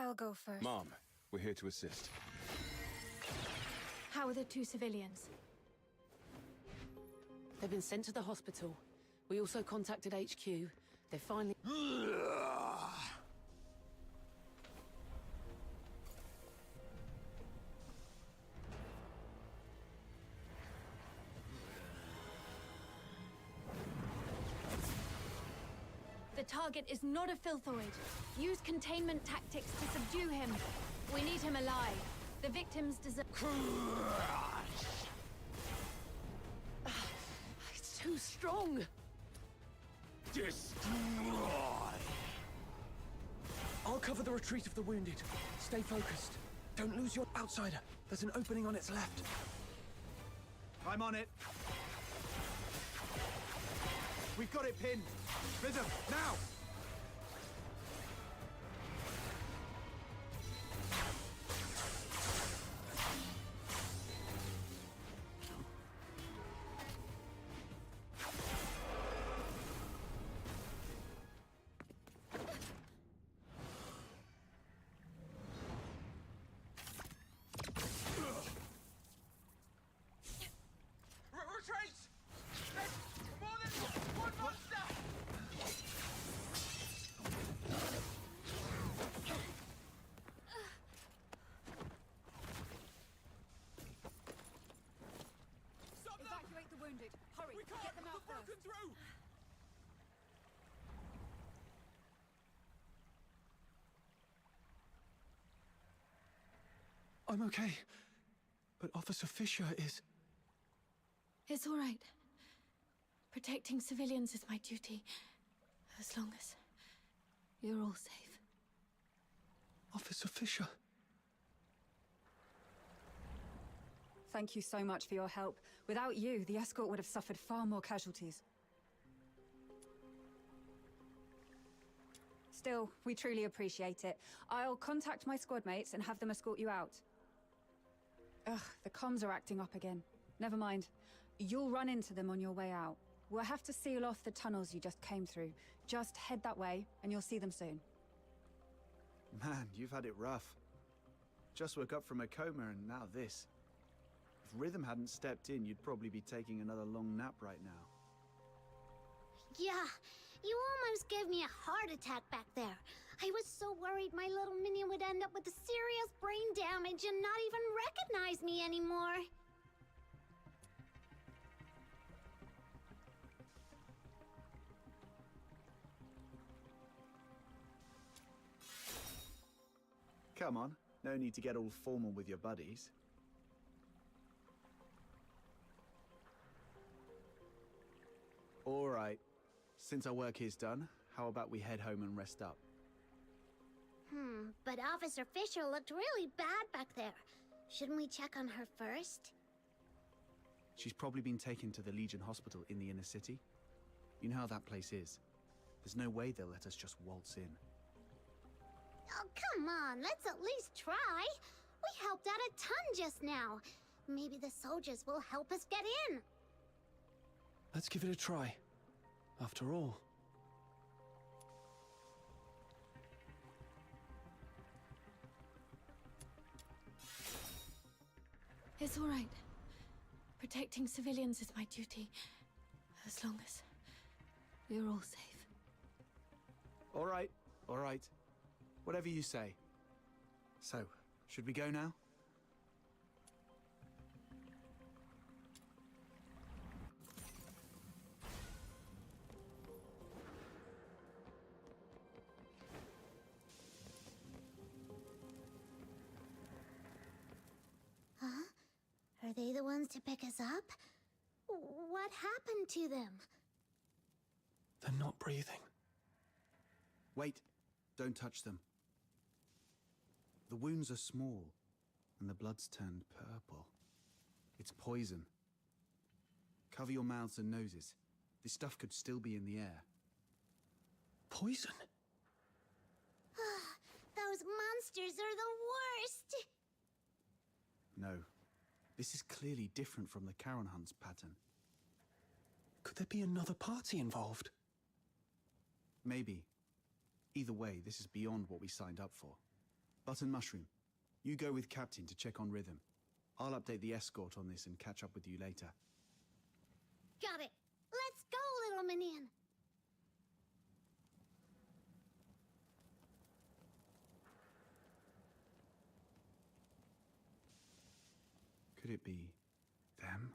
I'll go first. Mom, we're here to assist. How are the two civilians? They've been sent to the hospital. We also contacted HQ. They're finally... The target is not a filthoid. Use containment tactics to subdue him. We need him alive. The victims deserve... It's too strong! Destroy! I'll cover the retreat of the wounded. Stay focused. Don't lose your outsider. There's an opening on its left. I'm on it. We've got it pinned. Rhythm, now! Retreat! There's more than one monster! Evacuate the wounded. Hurry, We can't! get them out We're broken first. through! I'm okay. But Officer Fisher is... It's all right. Protecting civilians is my duty. As long as you're all safe. Officer Fisher. Thank you so much for your help. Without you, the escort would have suffered far more casualties. Still, we truly appreciate it. I'll contact my squad mates and have them escort you out. Ugh, the comms are acting up again. Never mind. You'll run into them on your way out. We'll have to seal off the tunnels you just came through. Just head that way, and you'll see them soon. Man, you've had it rough. Just woke up from a coma and now this. If Rhythm hadn't stepped in, you'd probably be taking another long nap right now. Yeah, you almost gave me a heart attack back there. I was so worried my little minion would end up with serious brain damage and not even recognize me anymore. Come on, no need to get all formal with your buddies. All right, since our work here's done, how about we head home and rest up? But Officer Fisher looked really bad back there. Shouldn't we check on her first? She's probably been taken to the Legion Hospital in the inner city. You know how that place is. There's no way they'll let us just waltz in. Oh, come on, let's at least try. We helped out a ton just now. Maybe the soldiers will help us get in. Let's give it a try. After all. It's all right. Protecting civilians is my duty. As long as you're all safe. All right, all right. Whatever you say. So, should we go now? Huh? Are they the ones to pick us up? What happened to them? They're not breathing. Wait, don't touch them. The wounds are small, and the blood's turned purple. It's poison. Cover your mouths and noses. This stuff could still be in the air. Poison? Those monsters are the worst! No. This is clearly different from the Charon Hunt's pattern. Could there be another party involved? Maybe. Either way, this is beyond what we signed up for. Button Mushroom, you go with Captain to check on Rhythm. I'll update the escort on this and catch up with you later. Got it. Let's go, little minion. Could it be them?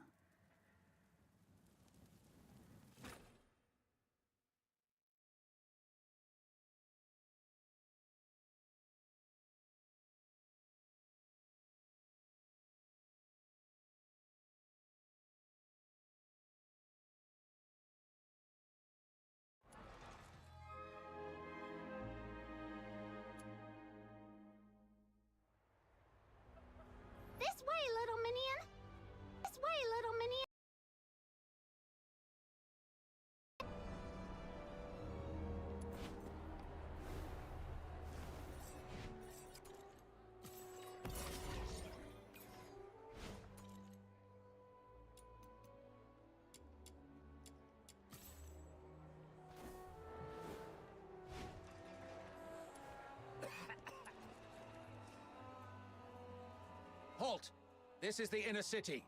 This way, little minion. This way, little minion. Halt! This is the inner city.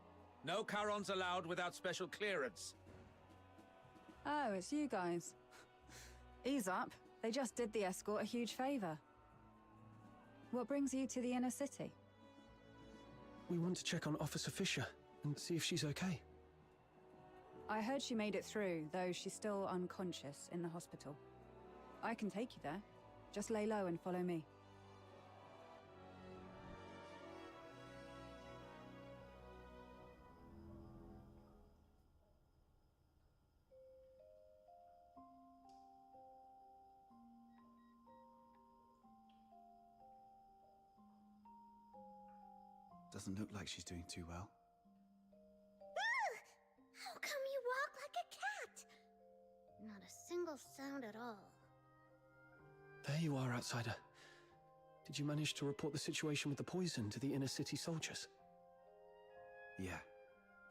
No Charons allowed without special clearance. Oh, it's you guys. Ease up. They just did the escort a huge favor. What brings you to the inner city? We want to check on Officer Fisher and see if she's okay. I heard she made it through, though she's still unconscious in the hospital. I can take you there. Just lay low and follow me. Doesn't look like she's doing too well. How come you walk like a cat? Not a single sound at all. There you are, outsider. Did you manage to report the situation with the poison to the inner city soldiers? Yeah.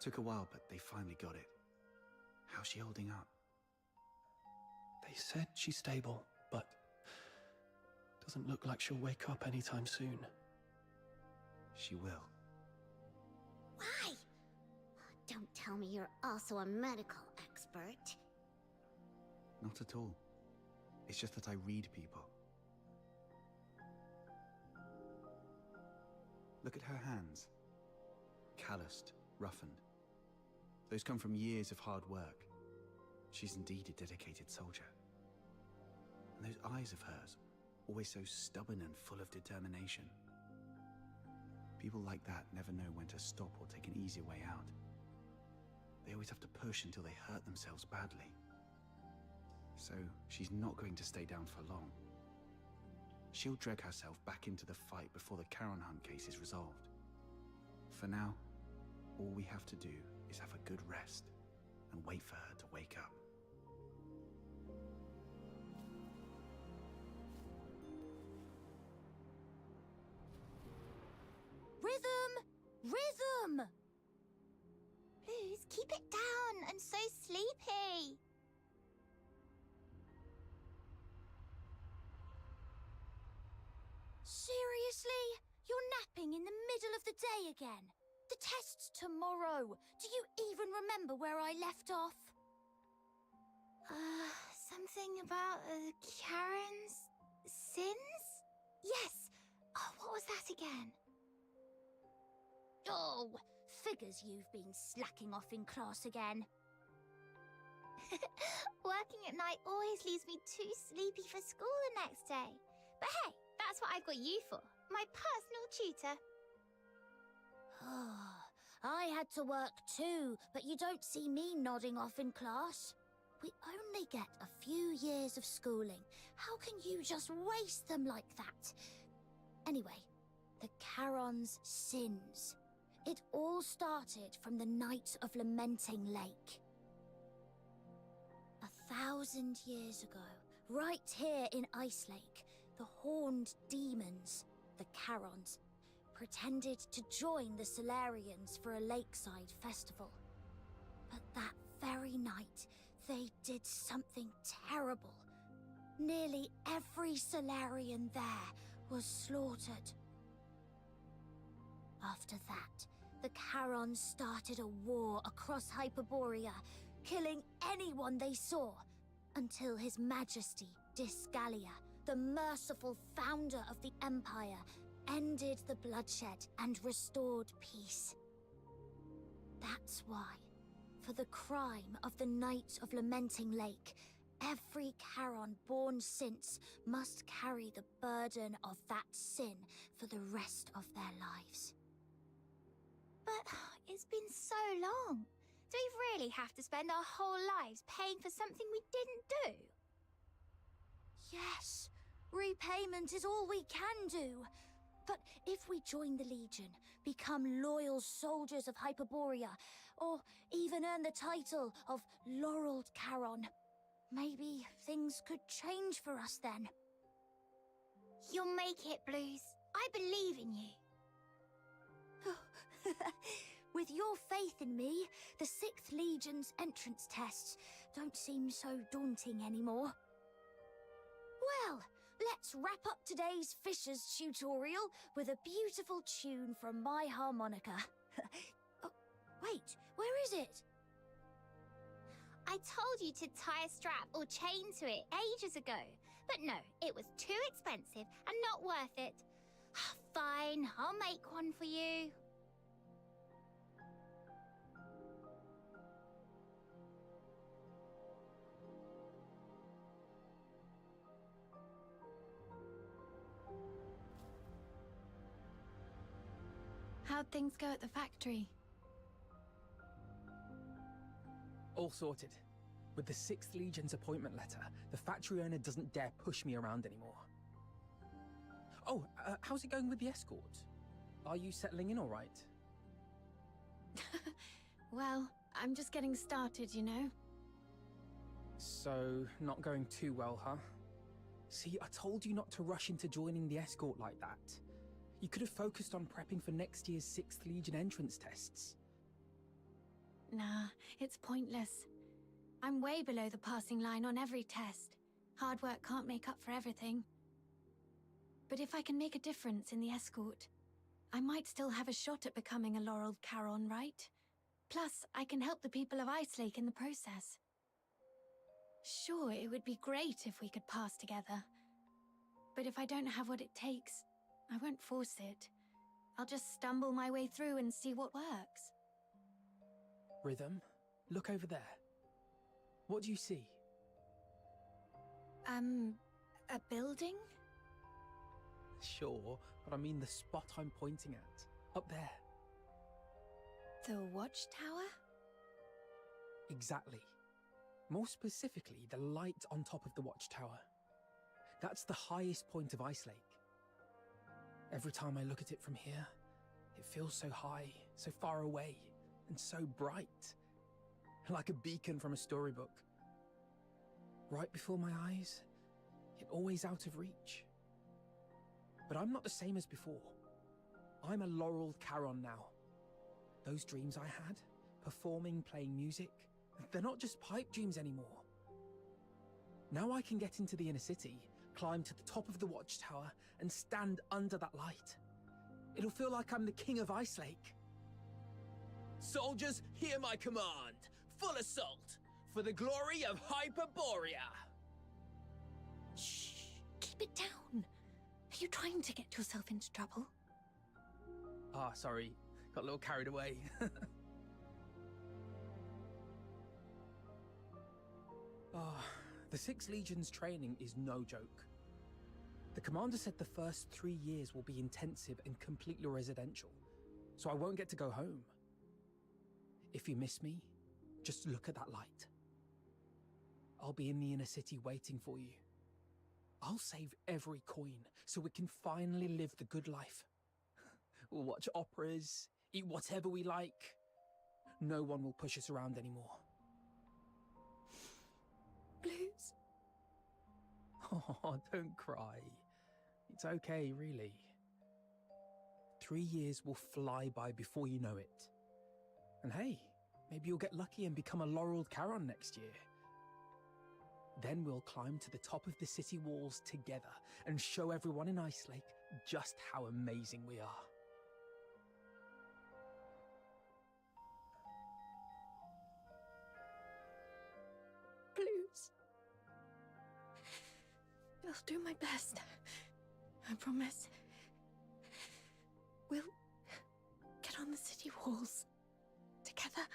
Took a while, but they finally got it. How's she holding up? They said she's stable, but doesn't look like she'll wake up anytime soon. She will. Why? Don't tell me you're also a medical expert. Not at all. It's just that I read people. Look at her hands. Calloused, roughened. Those come from years of hard work. She's indeed a dedicated soldier. And those eyes of hers, always so stubborn and full of determination. People like that never know when to stop or take an easier way out. They always have to push until they hurt themselves badly. So she's not going to stay down for long. She'll drag herself back into the fight before the Charon Hunt case is resolved. For now, all we have to do is have a good rest and wait for her to wake up. Rhythm! Rhythm! Please, keep it down. I'm so sleepy. Seriously? You're napping in the middle of the day again? The test's tomorrow. Do you even remember where I left off? Something about Karen's sins? Yes. Oh, what was that again? Oh, figures you've been slacking off in class again. Working at night always leaves me too sleepy for school the next day. But hey, that's what I've got you for, my personal tutor. I had to work too, but you don't see me nodding off in class. We only get a few years of schooling. How can you just waste them like that? Anyway, the Charon's sins. It all started from the night of Lamenting Lake. 1,000 years ago, right here in Ice Lake, the horned demons, the Charons, pretended to join the Solarians for a lakeside festival. But that very night, they did something terrible. Nearly every Solarian there was slaughtered. After that, the Charons started a war across Hyperborea, killing anyone they saw, until His Majesty Disgalia, the merciful founder of the Empire, ended the bloodshed and restored peace. That's why, for the crime of the Knights of Lamenting Lake, every Charon born since must carry the burden of that sin for the rest of their lives. But it's been so long. Do we really have to spend our whole lives paying for something we didn't do? Yes, repayment is all we can do. But if we join the Legion, become loyal soldiers of Hyperborea, or even earn the title of Laureled Charon, maybe things could change for us then. You'll make it, Blues. I believe in you. With your faith in me, the 6th Legion's entrance tests don't seem so daunting anymore. Well, let's wrap up today's Fisher's tutorial with a beautiful tune from my harmonica. Oh, wait, where is it? I told you to tie a strap or chain to it ages ago. But no, it was too expensive and not worth it. Fine, I'll make one for you. How'd things go at the factory? All sorted. With the 6th Legion's appointment letter, the factory owner doesn't dare push me around anymore. Oh, how's it going with the escort? Are you settling in all right? Well, I'm just getting started, you know. So, not going too well, huh? See, I told you not to rush into joining the escort like that. You could have focused on prepping for next year's 6th Legion entrance tests. Nah, it's pointless. I'm way below the passing line on every test. Hard work can't make up for everything. But if I can make a difference in the escort, I might still have a shot at becoming a Laureled Charon, right? Plus, I can help the people of Icelake in the process. Sure, it would be great if we could pass together. But if I don't have what it takes, I won't force it. I'll just stumble my way through and see what works. Rhythm, look over there. What do you see? A building? Sure, but I mean the spot I'm pointing at. Up there. The watchtower? Exactly. More specifically, the light on top of the watchtower. That's the highest point of Icelake. Every time I look at it from here, it feels so high, so far away, and so bright. Like a beacon from a storybook. Right before my eyes, yet always out of reach. But I'm not the same as before. I'm a Laureled Charon now. Those dreams I had, performing, playing music, they're not just pipe dreams anymore. Now I can get into the inner city, climb to the top of the watchtower, and stand under that light. It'll feel like I'm the king of Icelake. Soldiers, hear my command! Full assault! For the glory of Hyperborea! Shh! Keep it down! Are you trying to get yourself into trouble? Ah, sorry. Got a little carried away. The 6th Legion's training is no joke. The commander said the first 3 years will be intensive and completely residential, so I won't get to go home. If you miss me, just look at that light. I'll be in the inner city waiting for you. I'll save every coin so we can finally live the good life. We'll watch operas, eat whatever we like. No one will push us around anymore. Blues. Oh, don't cry. It's okay, really. 3 years will fly by before you know it. And hey, maybe you'll get lucky and become a Laureled Charon next year. Then we'll climb to the top of the city walls together and show everyone in Icelake just how amazing we are. Please. I'll do my best. I promise. We'll get on the city walls together.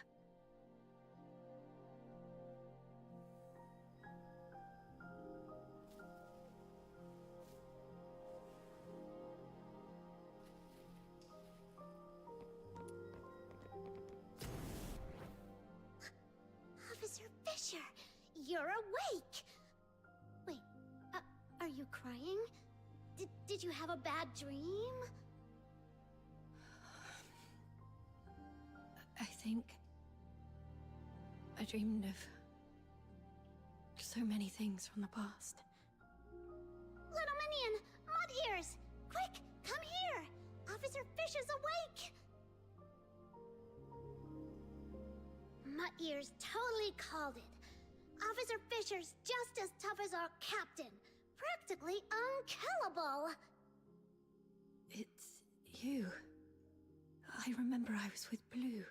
Officer Fisher, you're awake! Wait, are you crying? Did you have a bad dream? I think I dreamed of so many things from the past. Little Minion, Mud Ears! Quick, come here! Officer Fisher's awake! Mud Ears totally called it. Officer Fisher's just as tough as our captain. Practically unkillable. It's you. I remember I was with Blue.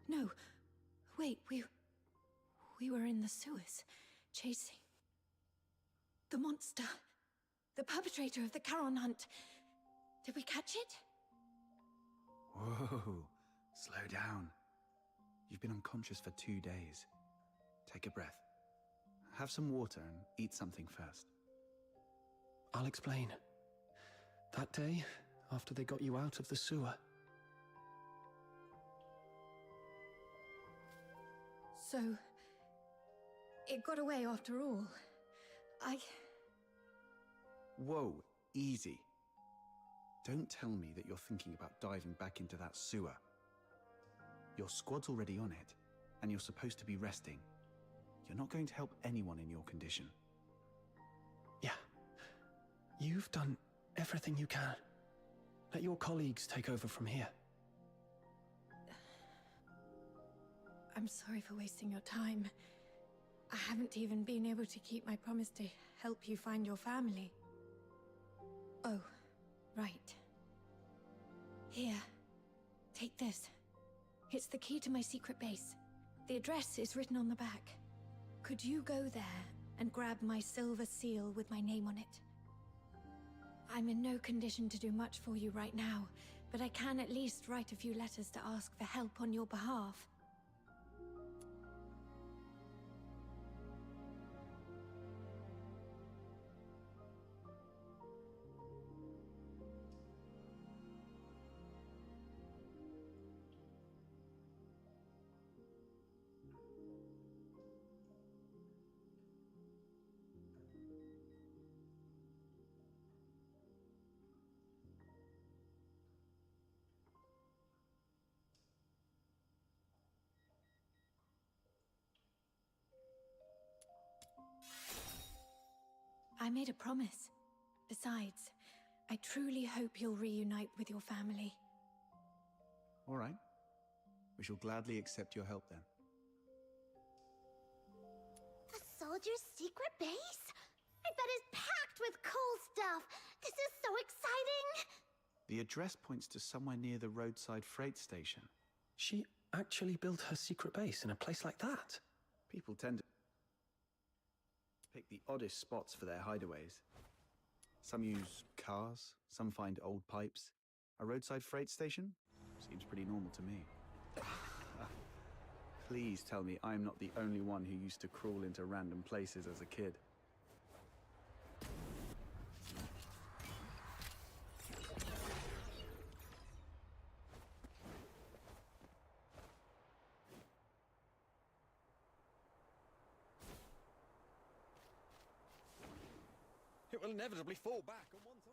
No, wait, we were in the sewers, chasing the monster, the perpetrator of the Charon hunt. Did we catch it? Whoa, slow down. You've been unconscious for 2 days. Take a breath. Have some water and eat something first. I'll explain. That day, after they got you out of the sewer. So, it got away after all. Whoa, easy. Don't tell me that you're thinking about diving back into that sewer. Your squad's already on it, and you're supposed to be resting. You're not going to help anyone in your condition. Yeah. You've done everything you can. Let your colleagues take over from here. I'm sorry for wasting your time. I haven't even been able to keep my promise to help you find your family. Oh, right. Here, take this. It's the key to my secret base. The address is written on the back. Could you go there and grab my silver seal with my name on it? I'm in no condition to do much for you right now, but I can at least write a few letters to ask for help on your behalf. I made a promise. Besides, I truly hope you'll reunite with your family. All right. We shall gladly accept your help then. A soldier's secret base? I bet it's packed with cool stuff. This is so exciting. The address points to somewhere near the roadside freight station. She actually built her secret base in a place like that? People tend to pick the oddest spots for their hideaways. Some use cars, some find old pipes. A roadside freight station? Seems pretty normal to me. Please tell me I'm not the only one who used to crawl into random places as a kid. It will inevitably fall back on one side.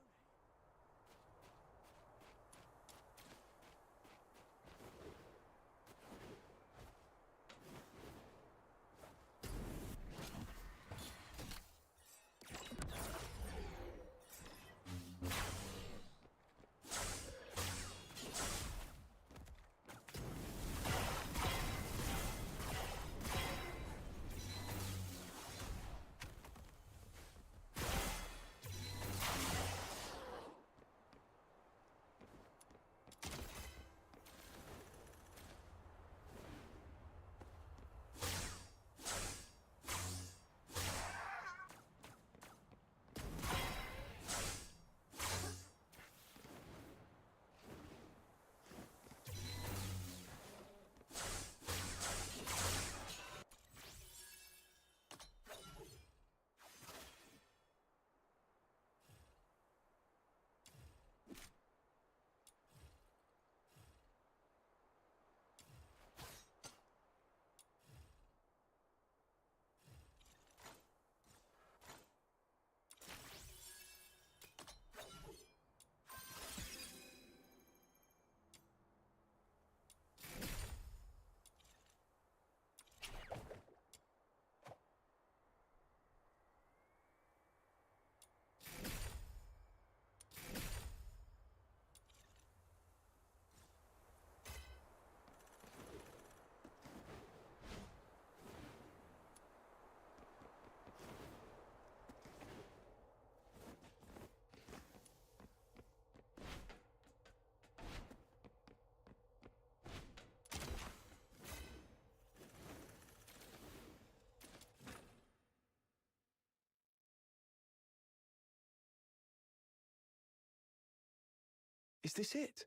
Is this it?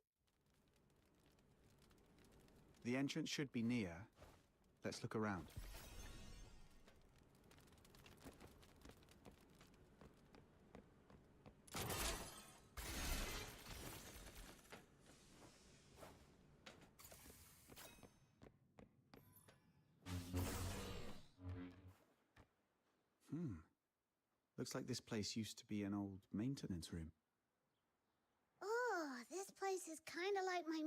The entrance should be near. Let's look around. Looks like this place used to be an old maintenance room. Oh, this place is kind of like my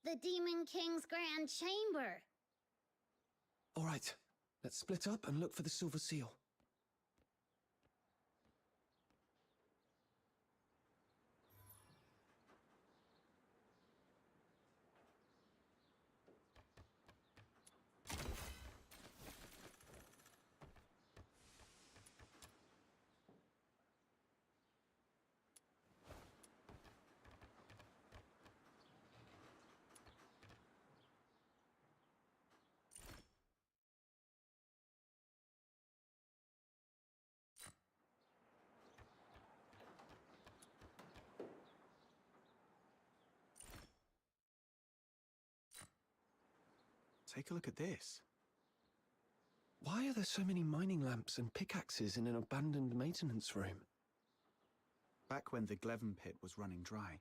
the Demon King's Grand Chamber. All right, let's split up and look for the Silver Seal. Take a look at this. Why are there so many mining lamps and pickaxes in an abandoned maintenance room? Back when the Gleven pit was running dry,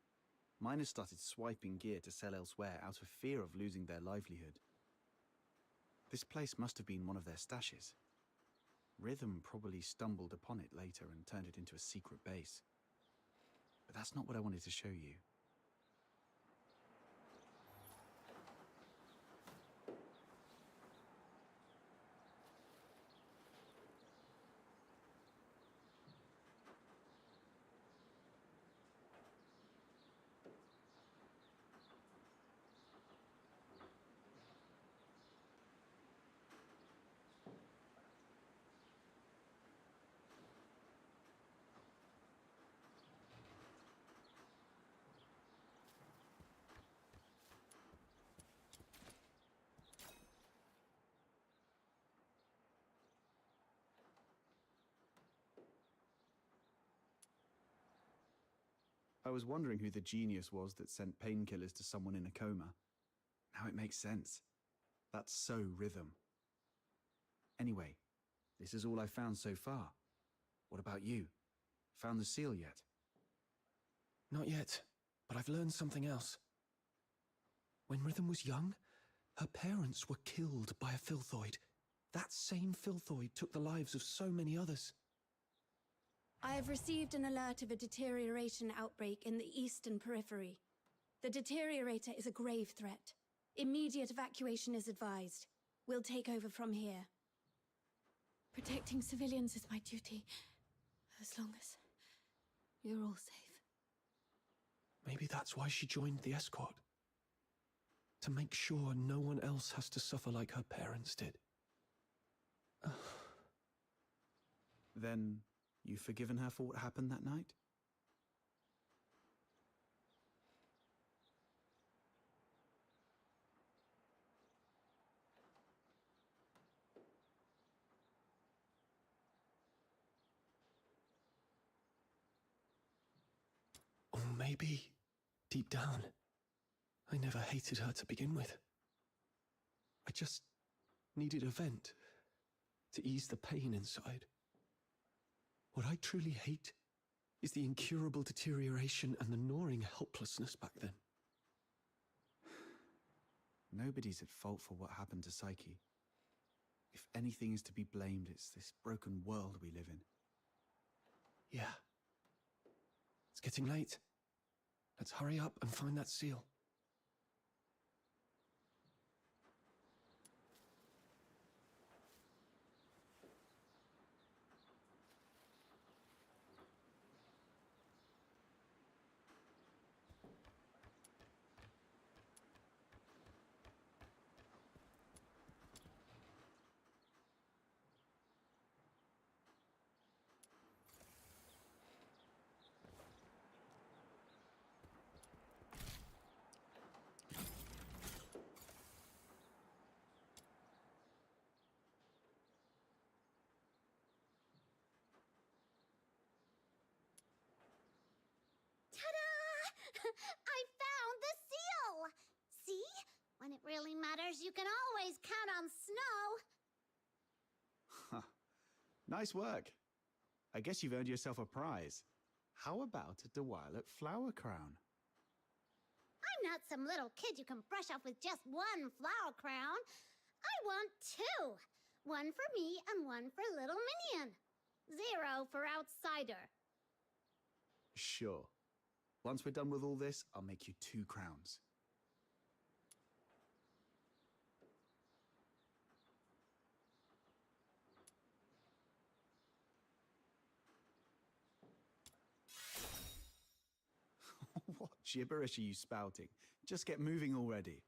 miners started swiping gear to sell elsewhere out of fear of losing their livelihood. This place must have been one of their stashes. Rhythm probably stumbled upon it later and turned it into a secret base. But that's not what I wanted to show you. I was wondering who the genius was that sent painkillers to someone in a coma. Now it makes sense. That's so Rhythm. Anyway, this is all I found so far. What about you? Found the seal yet? Not yet, but I've learned something else. When Rhythm was young, her parents were killed by a filthoid. That same filthoid took the lives of so many others. I have received an alert of a deterioration outbreak in the eastern periphery. The deteriorator is a grave threat. Immediate evacuation is advised. We'll take over from here. Protecting civilians is my duty, as long as you're all safe. Maybe that's why she joined the escort. To make sure no one else has to suffer like her parents did. Then, you've forgiven her for what happened that night? Or maybe, deep down, I never hated her to begin with. I just needed a vent to ease the pain inside. What I truly hate is the incurable deterioration and the gnawing helplessness back then. Nobody's at fault for what happened to Psyche. If anything is to be blamed, it's this broken world we live in. Yeah. It's getting late. Let's hurry up and find that seal. I found the seal! See? When it really matters, you can always count on snow. Huh. Nice work. I guess you've earned yourself a prize. How about a Duet flower crown? I'm not some little kid you can brush off with just one flower crown. I want two. One for me and one for little Minion. 0 for outsider. Sure. Once we're done with all this, I'll make you 2 crowns. What gibberish are you spouting? Just get moving already.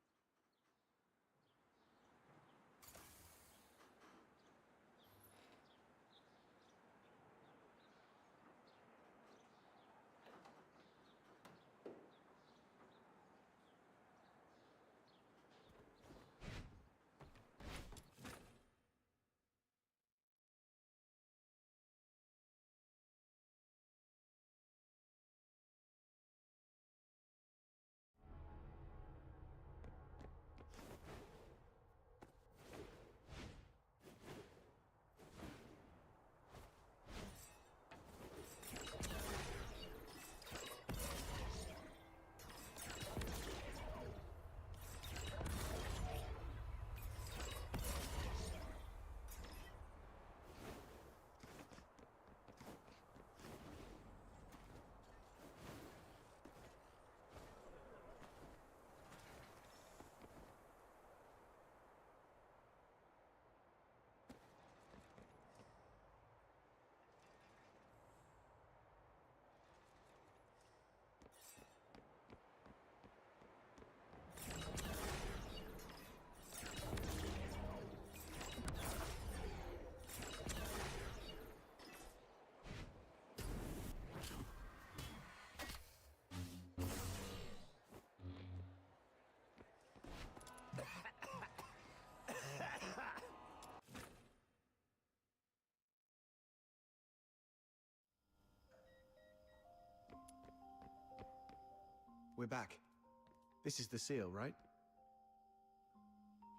We're back. This is the seal, right?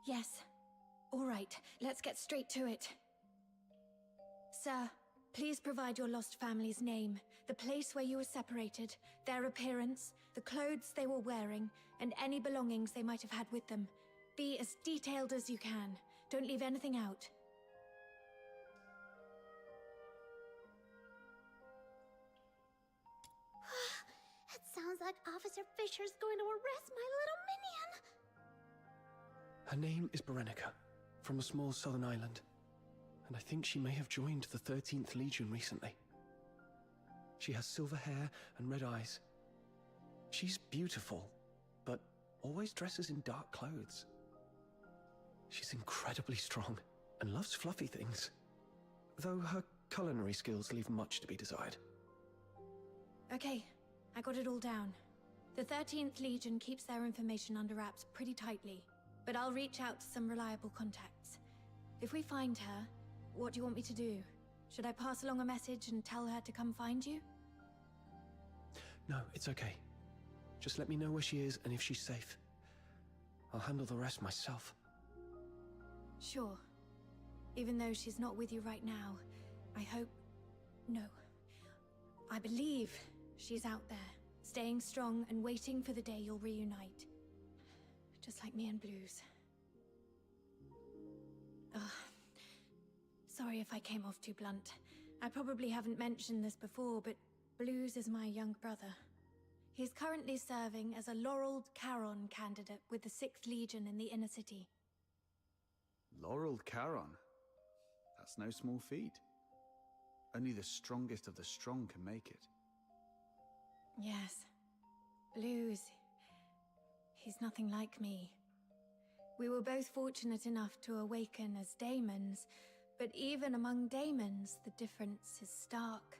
Yes. All right, let's get straight to it. Sir, please provide your lost family's name, the place where you were separated, their appearance, the clothes they were wearing, and any belongings they might have had with them. Be as detailed as you can. Don't leave anything out. It sounds like Officer Fisher's going to arrest my little Minion. Her name is Berenica, from a small southern island. And I think she may have joined the 13th Legion recently. She has silver hair and red eyes. She's beautiful, but always dresses in dark clothes. She's incredibly strong and loves fluffy things, though her culinary skills leave much to be desired. Okay, I got it all down. The 13th Legion keeps their information under wraps pretty tightly, but I'll reach out to some reliable contacts. If we find her, what do you want me to do? Should I pass along a message and tell her to come find you? No, it's okay. Just let me know where she is and if she's safe. I'll handle the rest myself. Sure. Even though she's not with you right now, I hope... No. I believe she's out there, staying strong and waiting for the day you'll reunite. Just like me and Blues. Ugh. Sorry if I came off too blunt. I probably haven't mentioned this before, but Blues is my young brother. He's currently serving as a Laureled Charon candidate with the 6th Legion in the inner city. Laureled Charon? That's no small feat. Only the strongest of the strong can make it. Yes. Blues. He's nothing like me. We were both fortunate enough to awaken as daemons, but even among daemons, the difference is stark.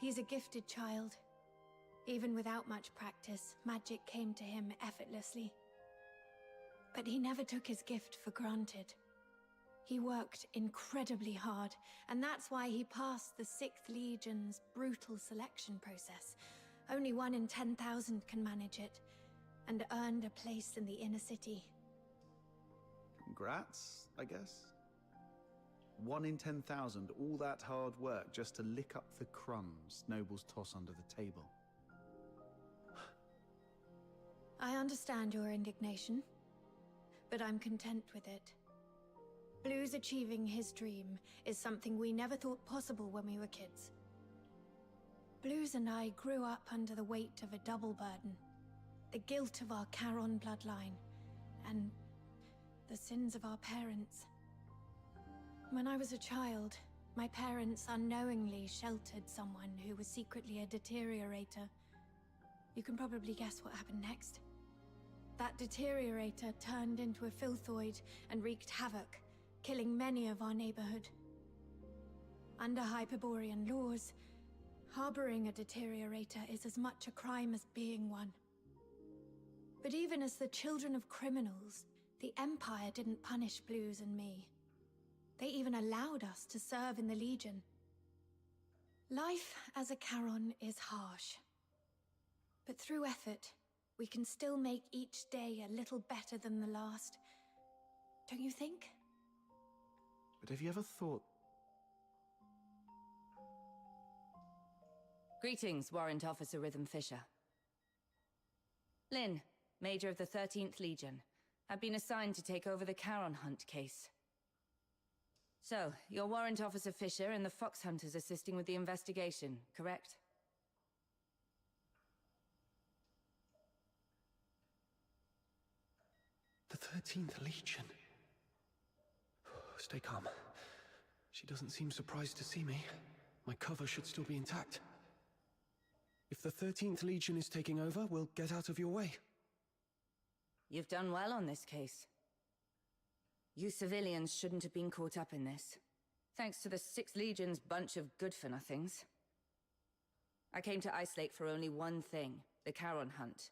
He's a gifted child. Even without much practice, magic came to him effortlessly. But he never took his gift for granted. He worked incredibly hard, and that's why he passed the 6th Legion's brutal selection process. Only 1 in 10,000 can manage it, and earned a place in the inner city. Congrats, I guess? 1 in 10,000, all that hard work just to lick up the crumbs nobles toss under the table. I understand your indignation, but I'm content with it. Blue's achieving his dream is something we never thought possible when we were kids. Blues and I grew up under the weight of a double burden. The guilt of our Charon bloodline, and the sins of our parents. When I was a child, my parents unknowingly sheltered someone who was secretly a deteriorator. You can probably guess what happened next. That deteriorator turned into a filthoid and wreaked havoc, killing many of our neighborhood. Under Hyperborean laws, harboring a deteriorator is as much a crime as being one. But even as the children of criminals, the Empire didn't punish Blues and me. They even allowed us to serve in the Legion. Life as a Charon is harsh. But through effort, we can still make each day a little better than the last. Don't you think? But have you ever thought... Greetings, Warrant Officer Rhythm Fisher. Lynn, Major of the 13th Legion. I've been assigned to take over the Charon Hunt case. So, you're Warrant Officer Fisher and the Fox Hunters assisting with the investigation, correct? The 13th Legion. Stay calm. She doesn't seem surprised to see me. My cover should still be intact. If the 13th Legion is taking over, we'll get out of your way. You've done well on this case. You civilians shouldn't have been caught up in this. Thanks to the 6th Legion's bunch of good-for-nothings. I came to Ice Lake for only one thing, the Charon Hunt.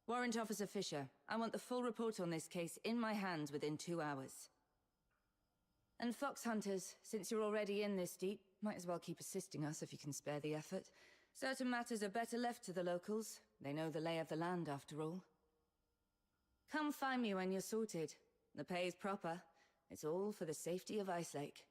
Warrant Officer Fisher, I want the full report on this case in my hands within 2 hours. And Fox Hunters, since you're already in this deep, might as well keep assisting us if you can spare the effort. Certain matters are better left to the locals. They know the lay of the land, after all. Come find me when you're sorted. The pay is proper. It's all for the safety of Ice Lake.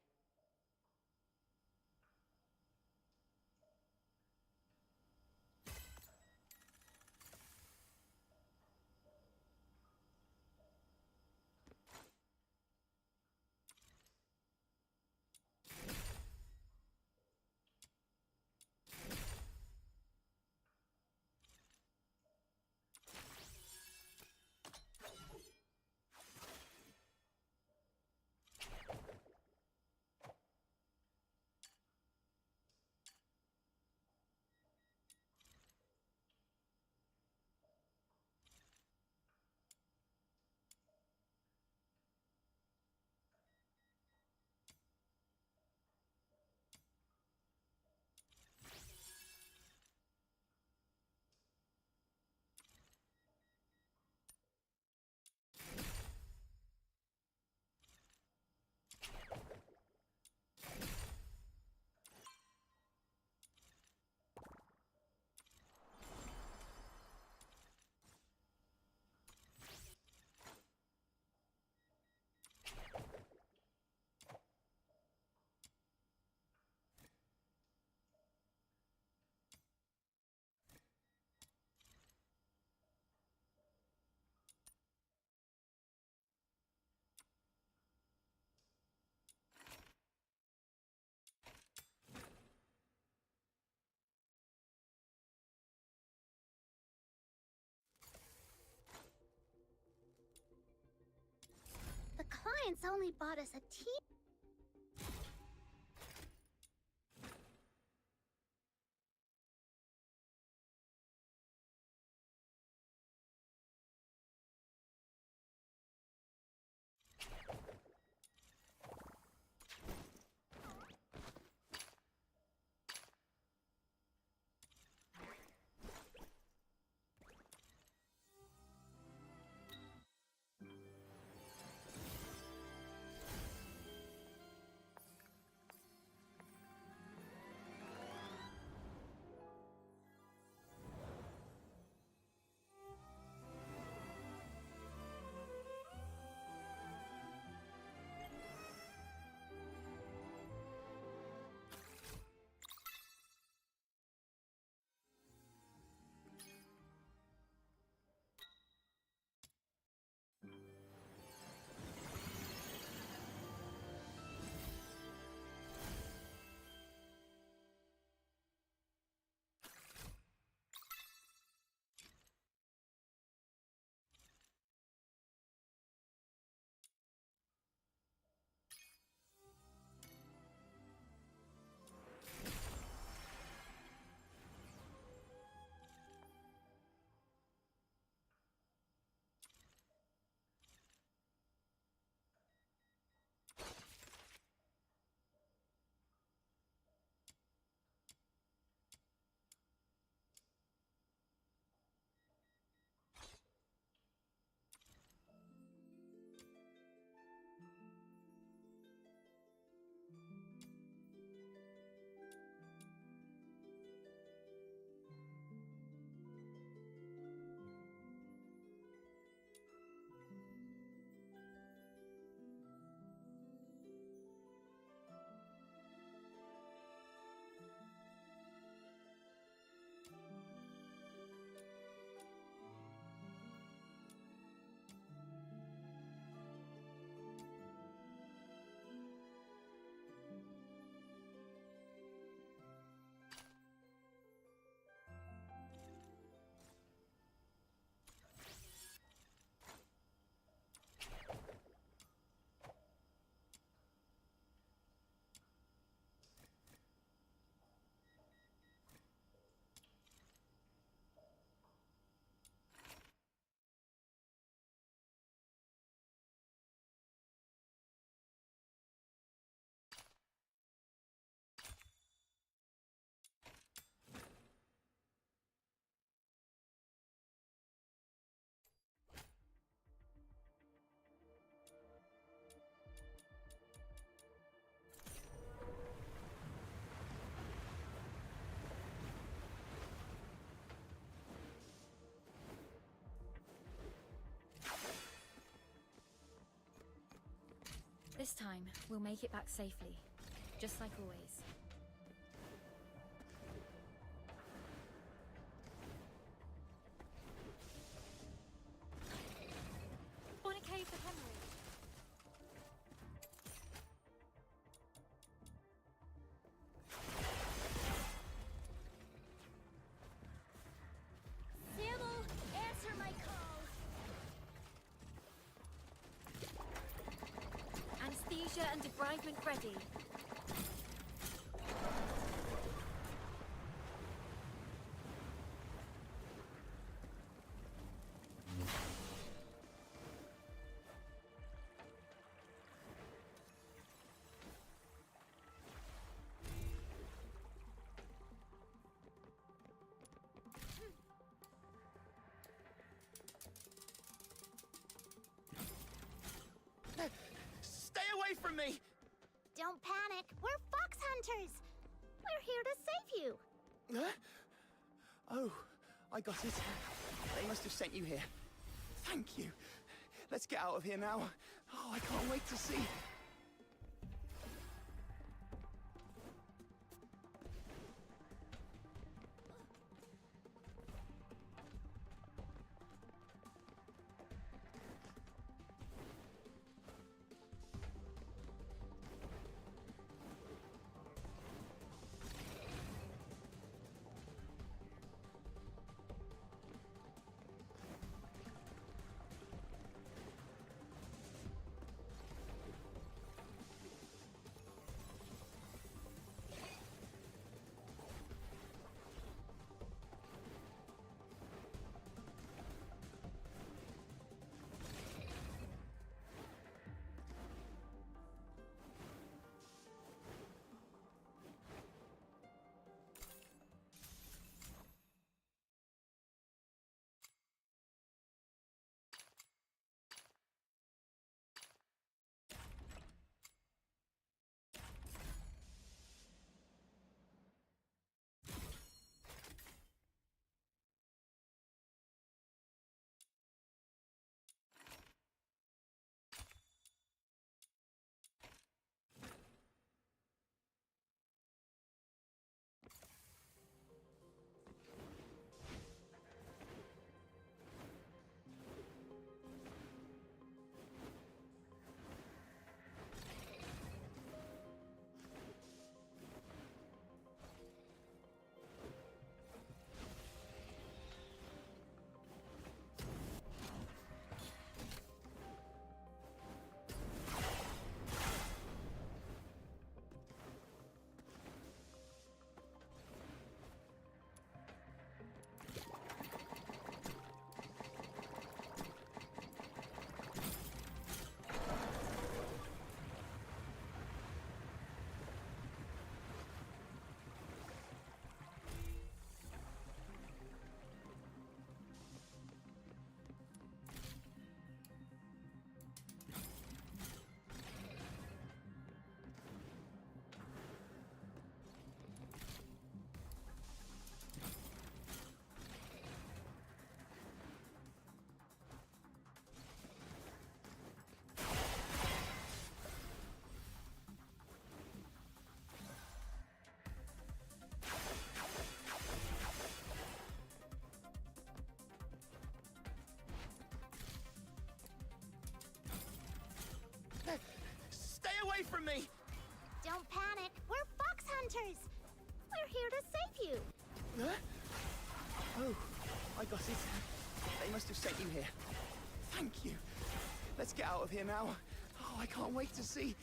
The clients only bought us a tea. This time, we'll make it back safely. Just like always. Fornicate the hemorrhage. Sybil, answer my call. Anesthesia and debridement ready. Stay away from me! Don't panic. We're fox hunters. We're here to save you. Huh? Oh, I got it. They must have sent you here. Thank you. Let's get out of here now. Oh, I can't wait to see. Stay away from me! Don't panic. We're fox hunters. We're here to save you. Huh? Oh, I got it. They must have sent you here. Thank you. Let's get out of here now. Oh, I can't wait to see.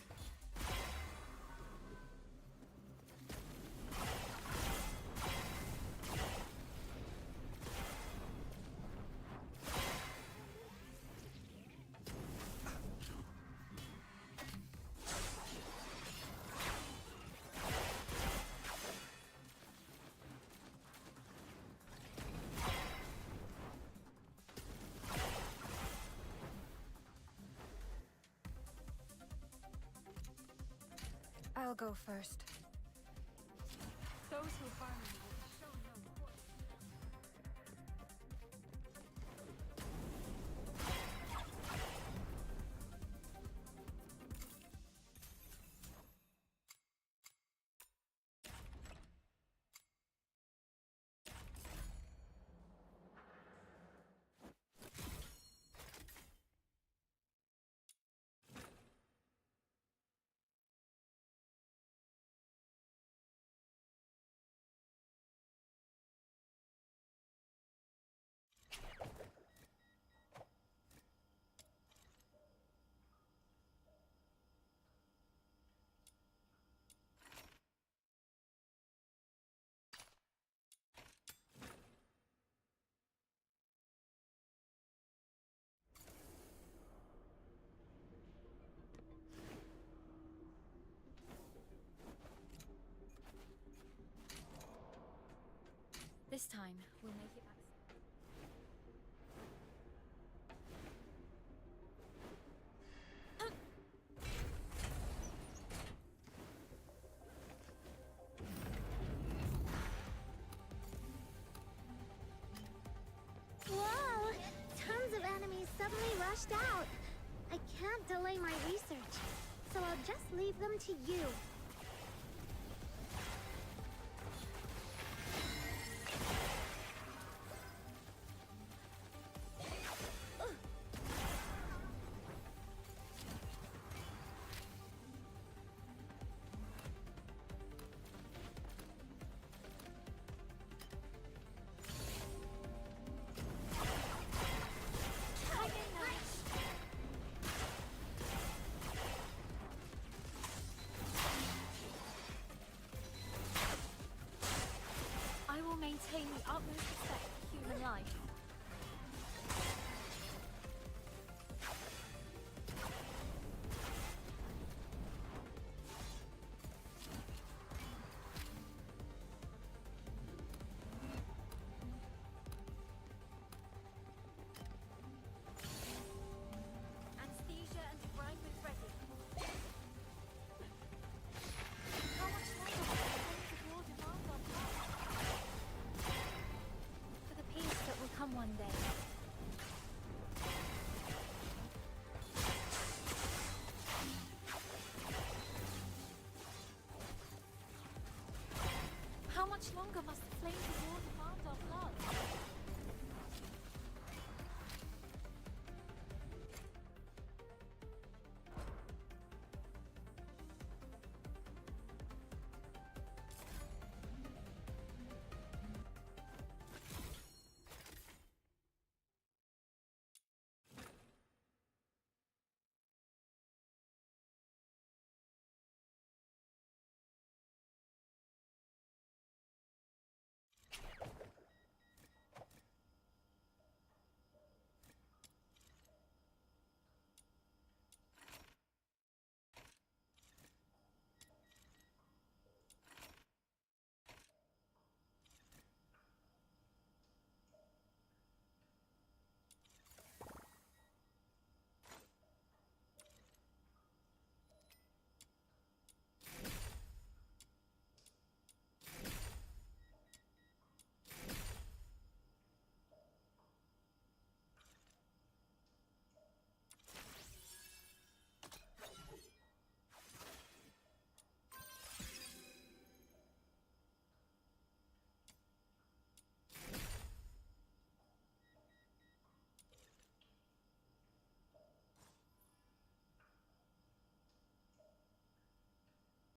I'll go first. Those who harm me will show no quarter. time. We'll make it back. Whoa! Tons of enemies suddenly rushed out. I can't delay my research, so I'll just leave them to you. I will maintain the utmost respect for human life. Anesthesia and debridement ready. How much longer will the war demand our part? For the peace that will come one day. How much longer must